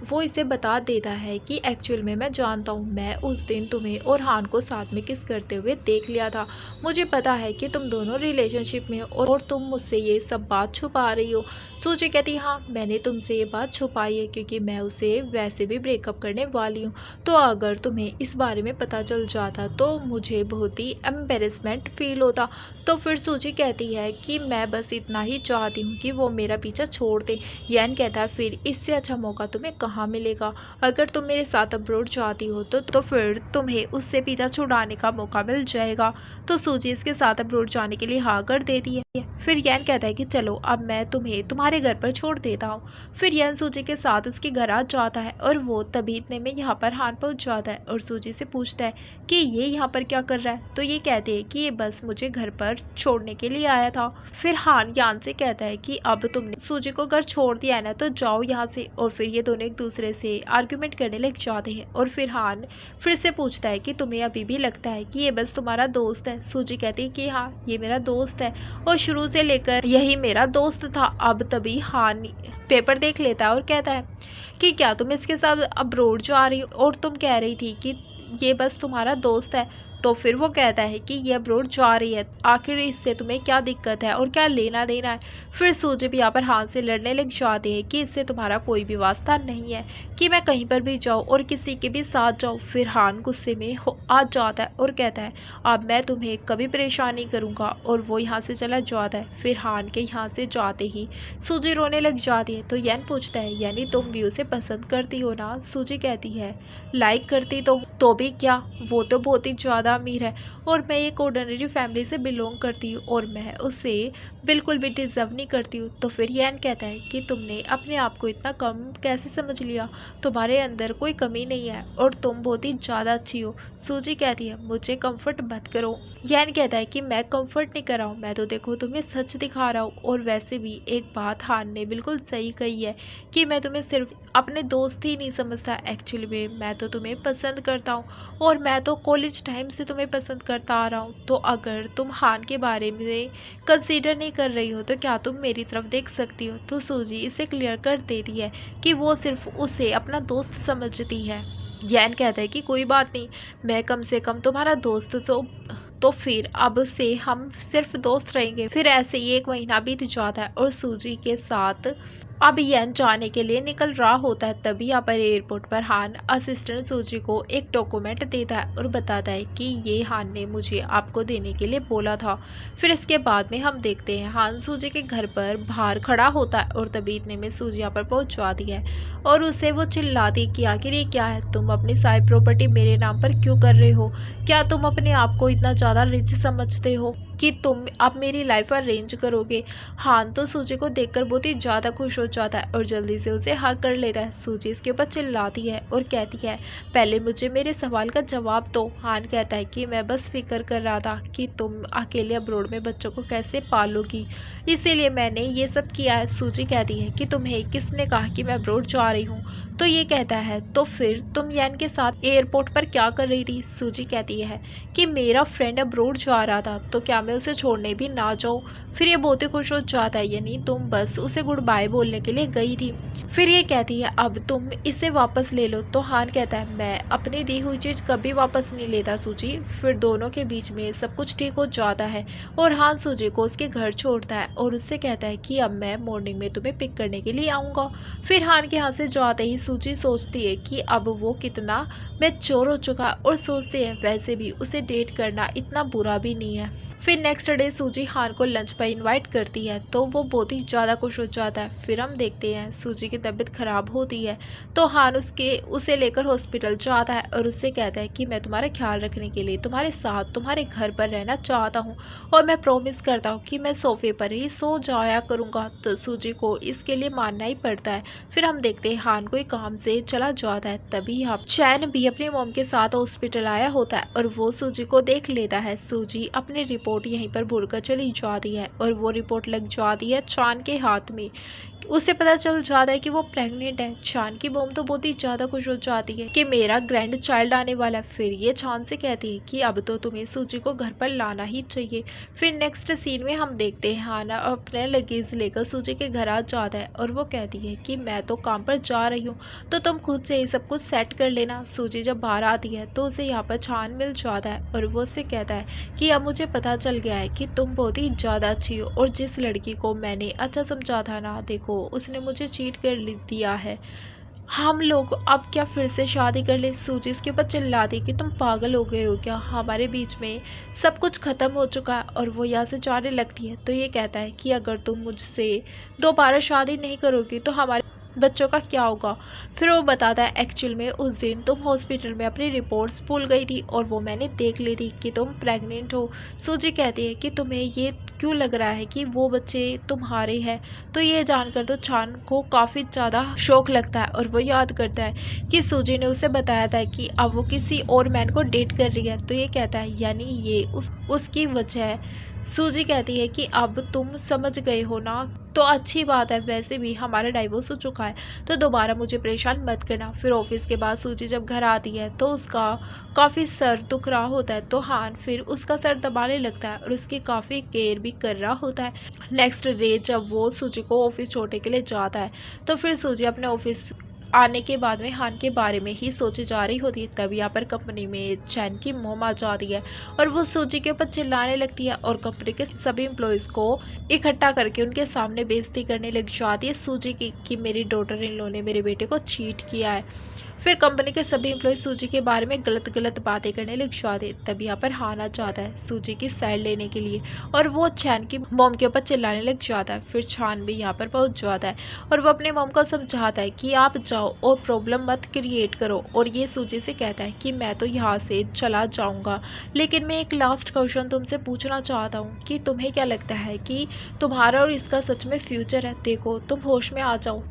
वो इसे बता देता है कि एक्चुअल में मैं जानता हूँ, मैं उस दिन तुम्हें और हान को साथ में किस करते हुए देख लिया था। मुझे पता है कि तुम दोनों रिलेशनशिप में हो और तुम मुझसे ये सब बात छुपा रही हो। सूजी कहती हाँ, मैंने तुमसे ये बात छुपाई है क्योंकि मैं उसे वैसे भी ब्रेकअप करने वाली हूँ। तो अगर तुम्हें इस बारे में पता चल जाता तो मुझे बहुत ही एम्बेरसमेंट फील होता। तो फिर सूजी कहती है कि मैं बस इतना ही चाहती हूँ कि वो मेरा पीछा छोड़ दे। यान कहता है फिर इससे अच्छा मौका तुम्हें कहाँ मिलेगा। अगर तुम मेरे साथ अब्रॉड चाहती हो तो फिर तुम्हें उससे पीछा छुड़ाने का मौका मिल जाएगा। तो सूजी इसके साथ अब्रॉड जाने के लिए हाँ कर देती है। फिर यान कहता है कि चलो अब मैं तुम्हें तुम्हारे घर पर छोड़ देता हूँ। फिर यान सूजी के साथ उसके घर आ जाता है और वो तभी इतने में यहाँ पर हान पहुँच जाता है और सूजी से पूछता है कि ये यहाँ पर क्या कर रहा है। तो ये कहते हैं कि ये बस मुझे घर पर छोड़ने के लिए आया था। फिर हान यान से कहता है कि अब तुमने सूजी को घर छोड़ दिया है ना, तो जाओ यहाँ से। और फिर ये दोनों एक दूसरे से आर्ग्यूमेंट करने लग जाते हैं। और फिर हान फिर से पूछता है कि तुम्हें अभी भी लगता है कि ये बस तुम्हारा दोस्त है। सूजी कहती है कि हाँ, ये मेरा दोस्त है और शुरू से लेकर यही मेरा दोस्त था। अब तभी हान पेपर देख लेता है और कहता है कि क्या तुम इसके साथ अब्रॉड जा रही हो और तुम कह रही थी कि ये बस तुम्हारा दोस्त है। तो फिर वो कहता है कि ये अब्रोड जा रही है, आखिर इससे तुम्हें क्या दिक्कत है और क्या लेना देना है। फिर सूजी भी यहाँ पर हान से लड़ने लग जाती है कि इससे तुम्हारा कोई भी वास्ता नहीं है कि मैं कहीं पर भी जाऊँ और किसी के भी साथ जाऊँ। फिर हान गुस्से में आ जाता है और कहता है अब मैं तुम्हें कभी परेशान नहीं करूँगा, और वो यहाँ से चला जाता है। फिर हान के यहाँ से जाते ही सूजी रोने लग जाती है। तो यन पूछता है यानी तुम भी उसे पसंद करती हो ना। सूजी कहती है लाइक करती तो भी क्या, वो तो बहुत ही ज़्यादा अमीर है और मैं एक ऑर्डिनरी फैमिली से बिलोंग करती हूँ और मैं उसे बिल्कुल भी डिज़र्व नहीं करती हूँ। तो फिर यन कहता है कि तुमने अपने आप को इतना कम कैसे समझ लिया, तुम्हारे अंदर कोई कमी नहीं है और तुम बहुत ही ज़्यादा अच्छी हो। सूजी कहती है मुझे कंफर्ट मत करो। यन कहता है कि मैं कंफर्ट नहीं कर रहा हूँ, मैं तो देखो तुम्हें सच दिखा रहा हूँ। और वैसे भी एक बात हान ने बिल्कुल सही कही है कि मैं तुम्हें सिर्फ अपने दोस्त ही नहीं समझता, एक्चुअली में मैं तो तुम्हें पसंद करता हूँ और मैं तो कॉलेज टाइम से तुम्हें पसंद करता आ रहा हूँ। तो अगर तुम हान के बारे में कंसीडर नहीं कर रही हो तो क्या तुम मेरी तरफ देख सकती हो। तो सूजी इसे क्लियर कर देती है कि वो सिर्फ उसे अपना दोस्त समझती है। यैन कहता है कि कोई बात नहीं, मैं कम से कम तुम्हारा दोस्त तो फिर अब से हम सिर्फ दोस्त रहेंगे। फिर ऐसे ही एक महीना बीत जाता है और सूजी के साथ अब यन जाने के लिए निकल रहा होता है। तभी यहाँ पर एयरपोर्ट पर हान असिस्टेंट सूजी को एक डॉक्यूमेंट देता है और बताता है कि ये हान ने मुझे आपको देने के लिए बोला था। फिर इसके बाद में हम देखते हैं हान सूजी के घर पर बाहर खड़ा होता है और तभी इतने में सूजी यहाँ पर पहुँच जाती है और उसे वो चिल्लाती है कि आखिर ये क्या है, तुम अपनी सारी प्रॉपर्टी मेरे नाम पर क्यों कर रहे हो, क्या तुम अपने आप को इतना ज़्यादा रिच समझते हो कि तुम अब मेरी लाइफ अरेंज करोगे। हान तो सूजी को देखकर बहुत ही ज़्यादा खुश हो जाता है और जल्दी से उसे हक कर लेता है। सूजी इसके ऊपर चिल्लाती है और कहती है पहले मुझे मेरे सवाल का जवाब दो। हान कहता है कि मैं बस फिक्र कर रहा था कि तुम अकेले अब्रोड में बच्चों को कैसे पालोगी, इसीलिए मैंने ये सब किया है। सूजी कहती है कि तुम्हें किसने कहा कि मैं अब्रोड जा रही हूँ। तो ये कहता है तो फिर तुम यन के साथ एयरपोर्ट पर क्या कर रही थी। सूजी कहती है कि मेरा फ्रेंड अब्रोड जा रहा था तो क्या मैं उसे छोड़ने भी ना जाऊँ। फिर ये बहुत ही खुश हो जाता है, यानी तुम बस उसे गुड बाय बोलने के लिए गई थी। फिर ये कहती है अब तुम इसे वापस ले लो। तो हान कहता है मैं अपनी दी हुई चीज़ कभी वापस नहीं लेता सूजी। फिर दोनों के बीच में सब कुछ ठीक हो जाता है और हान सूजी को उसके घर छोड़ता है और उससे कहता है कि अब मैं मॉर्निंग में तुम्हें पिक करने के लिए आऊँगा। फिर हान के यहाँ से जाते ही सूजी सोचती है कि अब वो कितना मैच्योर हो चुका और सोचती है वैसे भी उसे डेट करना इतना बुरा भी नहीं है। फिर नेक्स्ट डे सूजी हान को लंच पर इनवाइट करती है तो वो बहुत ही ज़्यादा खुश हो जाता है। फिर हम देखते हैं सूजी की तबीयत ख़राब होती है तो हान उसे लेकर हॉस्पिटल जाता है और उससे कहता है कि मैं तुम्हारा ख्याल रखने के लिए तुम्हारे साथ तुम्हारे घर पर रहना चाहता हूँ और मैं प्रॉमिस करता हूँ कि मैं सोफे पर ही सो जाया करूँगा। तो सूजी को इसके लिए मानना ही पड़ता है। फिर हम देखते हैं हान कोई काम से चला जाता है। तभी यहाँ चैन भी अपनी मॉम के साथ हॉस्पिटल आया होता है और वो सूजी को देख लेता है। सूजी अपनी रिपोर्ट यहीं पर भूलकर चली जाती है और वो रिपोर्ट लग जाती है चान के हाथ में। उसे पता चल जाता है कि वो प्रेग्नेंट है। चान की मॉम तो बहुत ही ज़्यादा खुश हो जाती है कि मेरा ग्रैंड चाइल्ड आने वाला है। फिर ये चान से कहती है कि अब तो तुम्हें सूजी को घर पर लाना ही चाहिए। फिर नेक्स्ट सीन में हम देखते हैं हाना अपने लगेज लेकर सूजी के घर आ जाता है और वो कहती है कि मैं तो काम पर जा रही हूँ तो तुम खुद से ही सब कुछ सेट कर लेना। सूजी जब बाहर आती है तो उसे यहाँ पर चान मिल जाता है और वो उससे कहता है कि अब मुझे पता चल गया है कि तुम बहुत ही ज़्यादा अच्छी हो और जिस लड़की को मैंने अच्छा समझा था ना, देखो उसने मुझे चीट कर दिया है। हम लोग अब क्या फिर से शादी कर ले। सूजी इसके ऊपर चिल्लाती कि तुम पागल हो गए हो क्या, हमारे बीच में सब कुछ ख़त्म हो चुका है। और वो यहाँ से जाने लगती है तो ये कहता है कि अगर तुम मुझसे दोबारा शादी नहीं करोगी तो हमारे बच्चों का क्या होगा। फिर वो बताता है एक्चुअल में उस दिन तुम हॉस्पिटल में अपनी रिपोर्ट्स भूल गई थी और वो मैंने देख ली थी कि तुम प्रेग्नेंट हो। सूजी कहती है कि तुम्हें ये क्यों लग रहा है कि वो बच्चे तुम्हारे हैं। तो ये जानकर तो चान को काफ़ी ज़्यादा शौक लगता है और वो याद करता है कि सूजी ने उसे बताया था कि अब वो किसी और मैन को डेट कर रही है। तो ये कहता है यानी ये उसकी वजह है। सूजी कहती है कि अब तुम समझ गए हो ना, तो अच्छी बात है, वैसे भी हमारा डाइवोर्स हो चुका है तो दोबारा मुझे परेशान मत करना। फिर ऑफिस के बाद सूजी जब घर आती है तो उसका काफ़ी सर दुख रहा होता है तो हान फिर उसका सर दबाने लगता है और उसकी काफ़ी केयर भी कर रहा होता है। नेक्स्ट डे जब वो सूजी को ऑफिस छोड़ने के लिए जाता है तो फिर सूजी अपने ऑफिस आने के बाद में हान के बारे में ही सोचे जा रही होती है। तब यहाँ पर कंपनी में चैन की मोम आ जाती है और वो सूजी के ऊपर चिल्लाने लगती है और कंपनी के सभी एम्प्लॉयज़ को इकट्ठा करके उनके सामने बेइज्जती करने लग जाती है सूजी की कि मेरी डॉटर इन लोगों ने मेरे बेटे को चीट किया है। फिर कंपनी के सभी एम्प्लॉय सूजी के बारे में गलत गलत बातें करने लग जाते। तब यहाँ पर हान आ जाता है सूजी की साइड लेने के लिए और वो चैन की मोम के ऊपर चिल्लाने लग जाता है। फिर चान भी यहाँ पर पहुँच जाता है और वो अपने मोम को समझाता है कि आप जाओ और प्रॉब्लम मत क्रिएट करो, और ये सूजी से कहता है कि मैं तो यहाँ से चला जाऊँगा, लेकिन मैं एक लास्ट क्वेश्चन तुमसे पूछना चाहता हूँ कि तुम्हें क्या लगता है कि तुम्हारा और इसका सच में फ्यूचर है। देखो तुम होश में आ जाओ,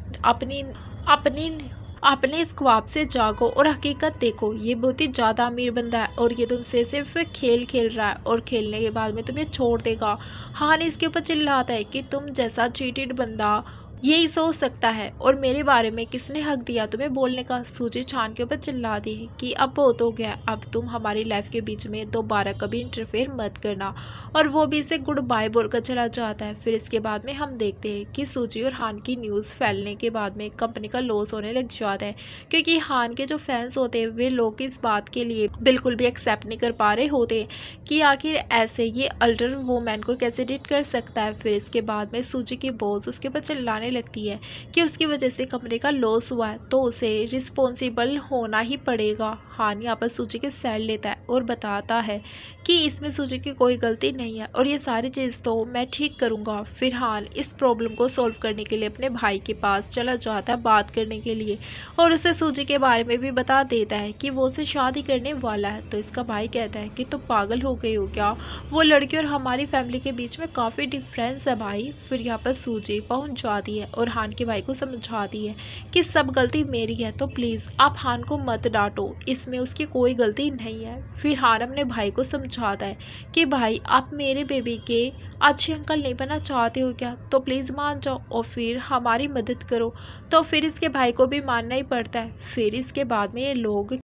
अपने इस ख्वाब से जागो और हकीकत देखो। ये बहुत ही ज़्यादा अमीर बंदा है और ये तुमसे सिर्फ खेल खेल रहा है और खेलने के बाद में तुम्हें छोड़ देगा। हान इसके ऊपर चिल्लाता है कि तुम जैसा चीटेड बंदा यही सोच सकता है और मेरे बारे में किसने हक दिया तुम्हें बोलने का। सूजी चान के ऊपर चिल्लाती है कि अब बहुत हो गया, अब तुम हमारी लाइफ के बीच में दोबारा कभी इंटरफेयर मत करना, और वो भी इसे गुड बाय बोलकर चला जाता है। फिर इसके बाद में हम देखते हैं कि सूजी और हान की न्यूज़ फैलने के बाद में कंपनी का लॉस होने लग जाता है, क्योंकि हान के जो फैंस होते हैं वे लोग इस बात के लिए बिल्कुल भी एक्सेप्ट नहीं कर पा रहे होते कि आखिर ऐसे ये अल्टर वुमेन को कैसे डेट कर सकता है। फिर इसके बाद में सूजी की बॉस उसके ऊपर चिल्लाने लगती है कि उसकी वजह से कंपनी का लॉस हुआ है तो उसे रिस्पॉन्सिबल होना ही पड़ेगा। हान यहाँ पर सूजी के साइड लेता है और बताता है कि इसमें सूजी की कोई गलती नहीं है और ये सारी चीज़ तो मैं ठीक करूँगा। फिर हान इस प्रॉब्लम को सॉल्व करने के लिए अपने भाई के पास चला जाता है बात करने के लिए, और उसे सूजी के बारे में भी बता देता है कि वो उसे शादी करने वाला है। तो इसका भाई कहता है कि तुम पागल हो गई हो क्या, वो लड़की और हमारी फैमिली के बीच में काफ़ी डिफरेंस है भाई। फिर यहाँ पर सूजी पहुँच जाती है और हान के भाई को समझाती है कि सब गलती मेरी है, तो प्लीज़ आप हान को मत डांटो, इसमें उसकी कोई गलती नहीं है। फिर हान अपने भाई को समझाता है कि भाई आप मेरे बेबी के अच्छे अंकल नहीं बनना चाहते हो क्या, तो प्लीज़ मान जाओ और फिर हमारी मदद करो। तो फिर इसके भाई को भी मानना ही पड़ता है। फिर इसके बाद में ये लोग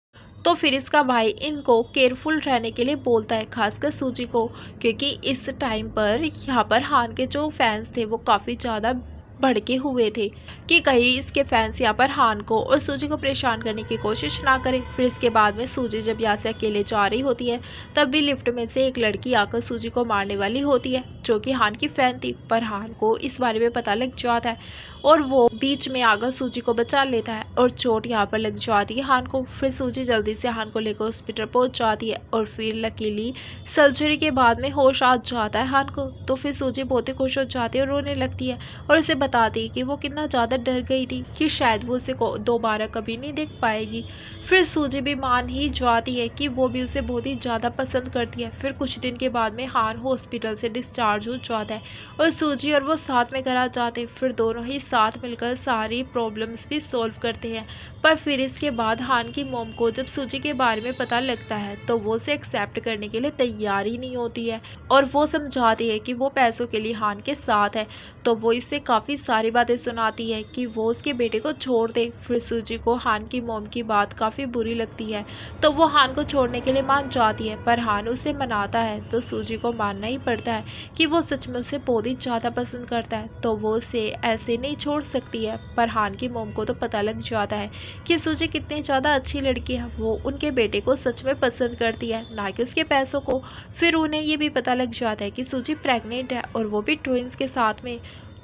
फिर इसका भाई इनको केयरफुल रहने के लिए बोलता है, खासकर सूजी को, क्योंकि इस टाइम पर यहाँ पर हान के जो फैंस थे वो काफ़ी ज़्यादा भड़के हुए थे कि कहीं इसके फैंस यहाँ पर हान को और सूजी को परेशान करने की कोशिश ना करें। फिर इसके बाद में सूजी जब यहाँ से अकेले जा रही होती है तब भी लिफ्ट में से एक लड़की आकर सूजी को मारने वाली होती है, जो कि हान की फ़ैन थी। पर हान को इस बारे में पता लग जाता है और वो बीच में आकर सूजी को बचा लेता है और चोट यहाँ पर लग जाती है हान को। फिर सूजी जल्दी से हान को लेकर हॉस्पिटल पहुँच जाती है और फिर लकीली सर्जरी के बाद में होश आ जाता है हान को। तो फिर सूजी बहुत ही खुश हो जाती है और रोने लगती है और उसे बताती कि वो कितना ज़्यादा डर गई थी कि शायद वो उसे दोबारा कभी नहीं देख पाएगी। फिर सूजी भी मान ही जाती है कि वो भी उसे बहुत ही ज़्यादा पसंद करती है। फिर कुछ दिन के बाद में हान हॉस्पिटल से डिस्चार्ज हो जाता है और सूजी और वो साथ में घर आ जाते हैं। फिर दोनों ही साथ मिलकर सारी प्रॉब्लम्स भी सॉल्व करते हैं। पर फिर इसके बाद हान की मोम को जब सूजी के बारे में पता लगता है तो वो उसे एक्सेप्ट करने के लिए तैयार ही नहीं होती है और वो समझाती है कि वो पैसों के लिए हान के साथ है। तो वो इससे काफ़ी सारी बातें सुनाती है कि वो उसके बेटे को छोड़ दे। फिर सूजी को हान की मोम की बात काफ़ी बुरी लगती है तो वो हान को छोड़ने के लिए मान जाती है, पर हान उसे मनाता है तो सूजी को मानना ही पड़ता है कि वो सच में उसे बहुत ही ज़्यादा पसंद करता है, तो वो उसे ऐसे नहीं छोड़ सकती है। पर हान की मोम को तो पता लग जाता है कि सूजी कितनी ज़्यादा अच्छी लड़की है, वो उनके बेटे को सच में पसंद करती है ना कि उसके पैसों को। फिर उन्हें ये भी पता लग जाता है कि सूजी प्रेग्नेंट है और वो भी ट्विंस के साथ में,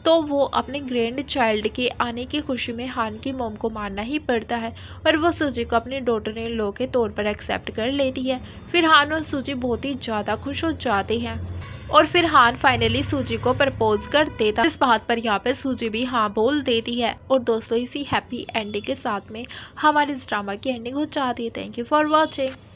तो वो अपने ग्रैंड चाइल्ड के आने की खुशी में हान की मोम को मानना ही पड़ता है और वो सूजी को अपनी डॉटर इन लॉ के तौर पर एक्सेप्ट कर लेती है। फिर हान और सूजी बहुत ही ज़्यादा खुश हो जाते हैं और फिर हान फाइनली सूजी को प्रपोज कर देता। इस बात पर यहाँ पे सूजी भी हाँ बोल देती है। और दोस्तों इसी हैप्पी एंडिंग के साथ में हमारे इस ड्रामा की एंडिंग हो जाती है। Thank you for watching.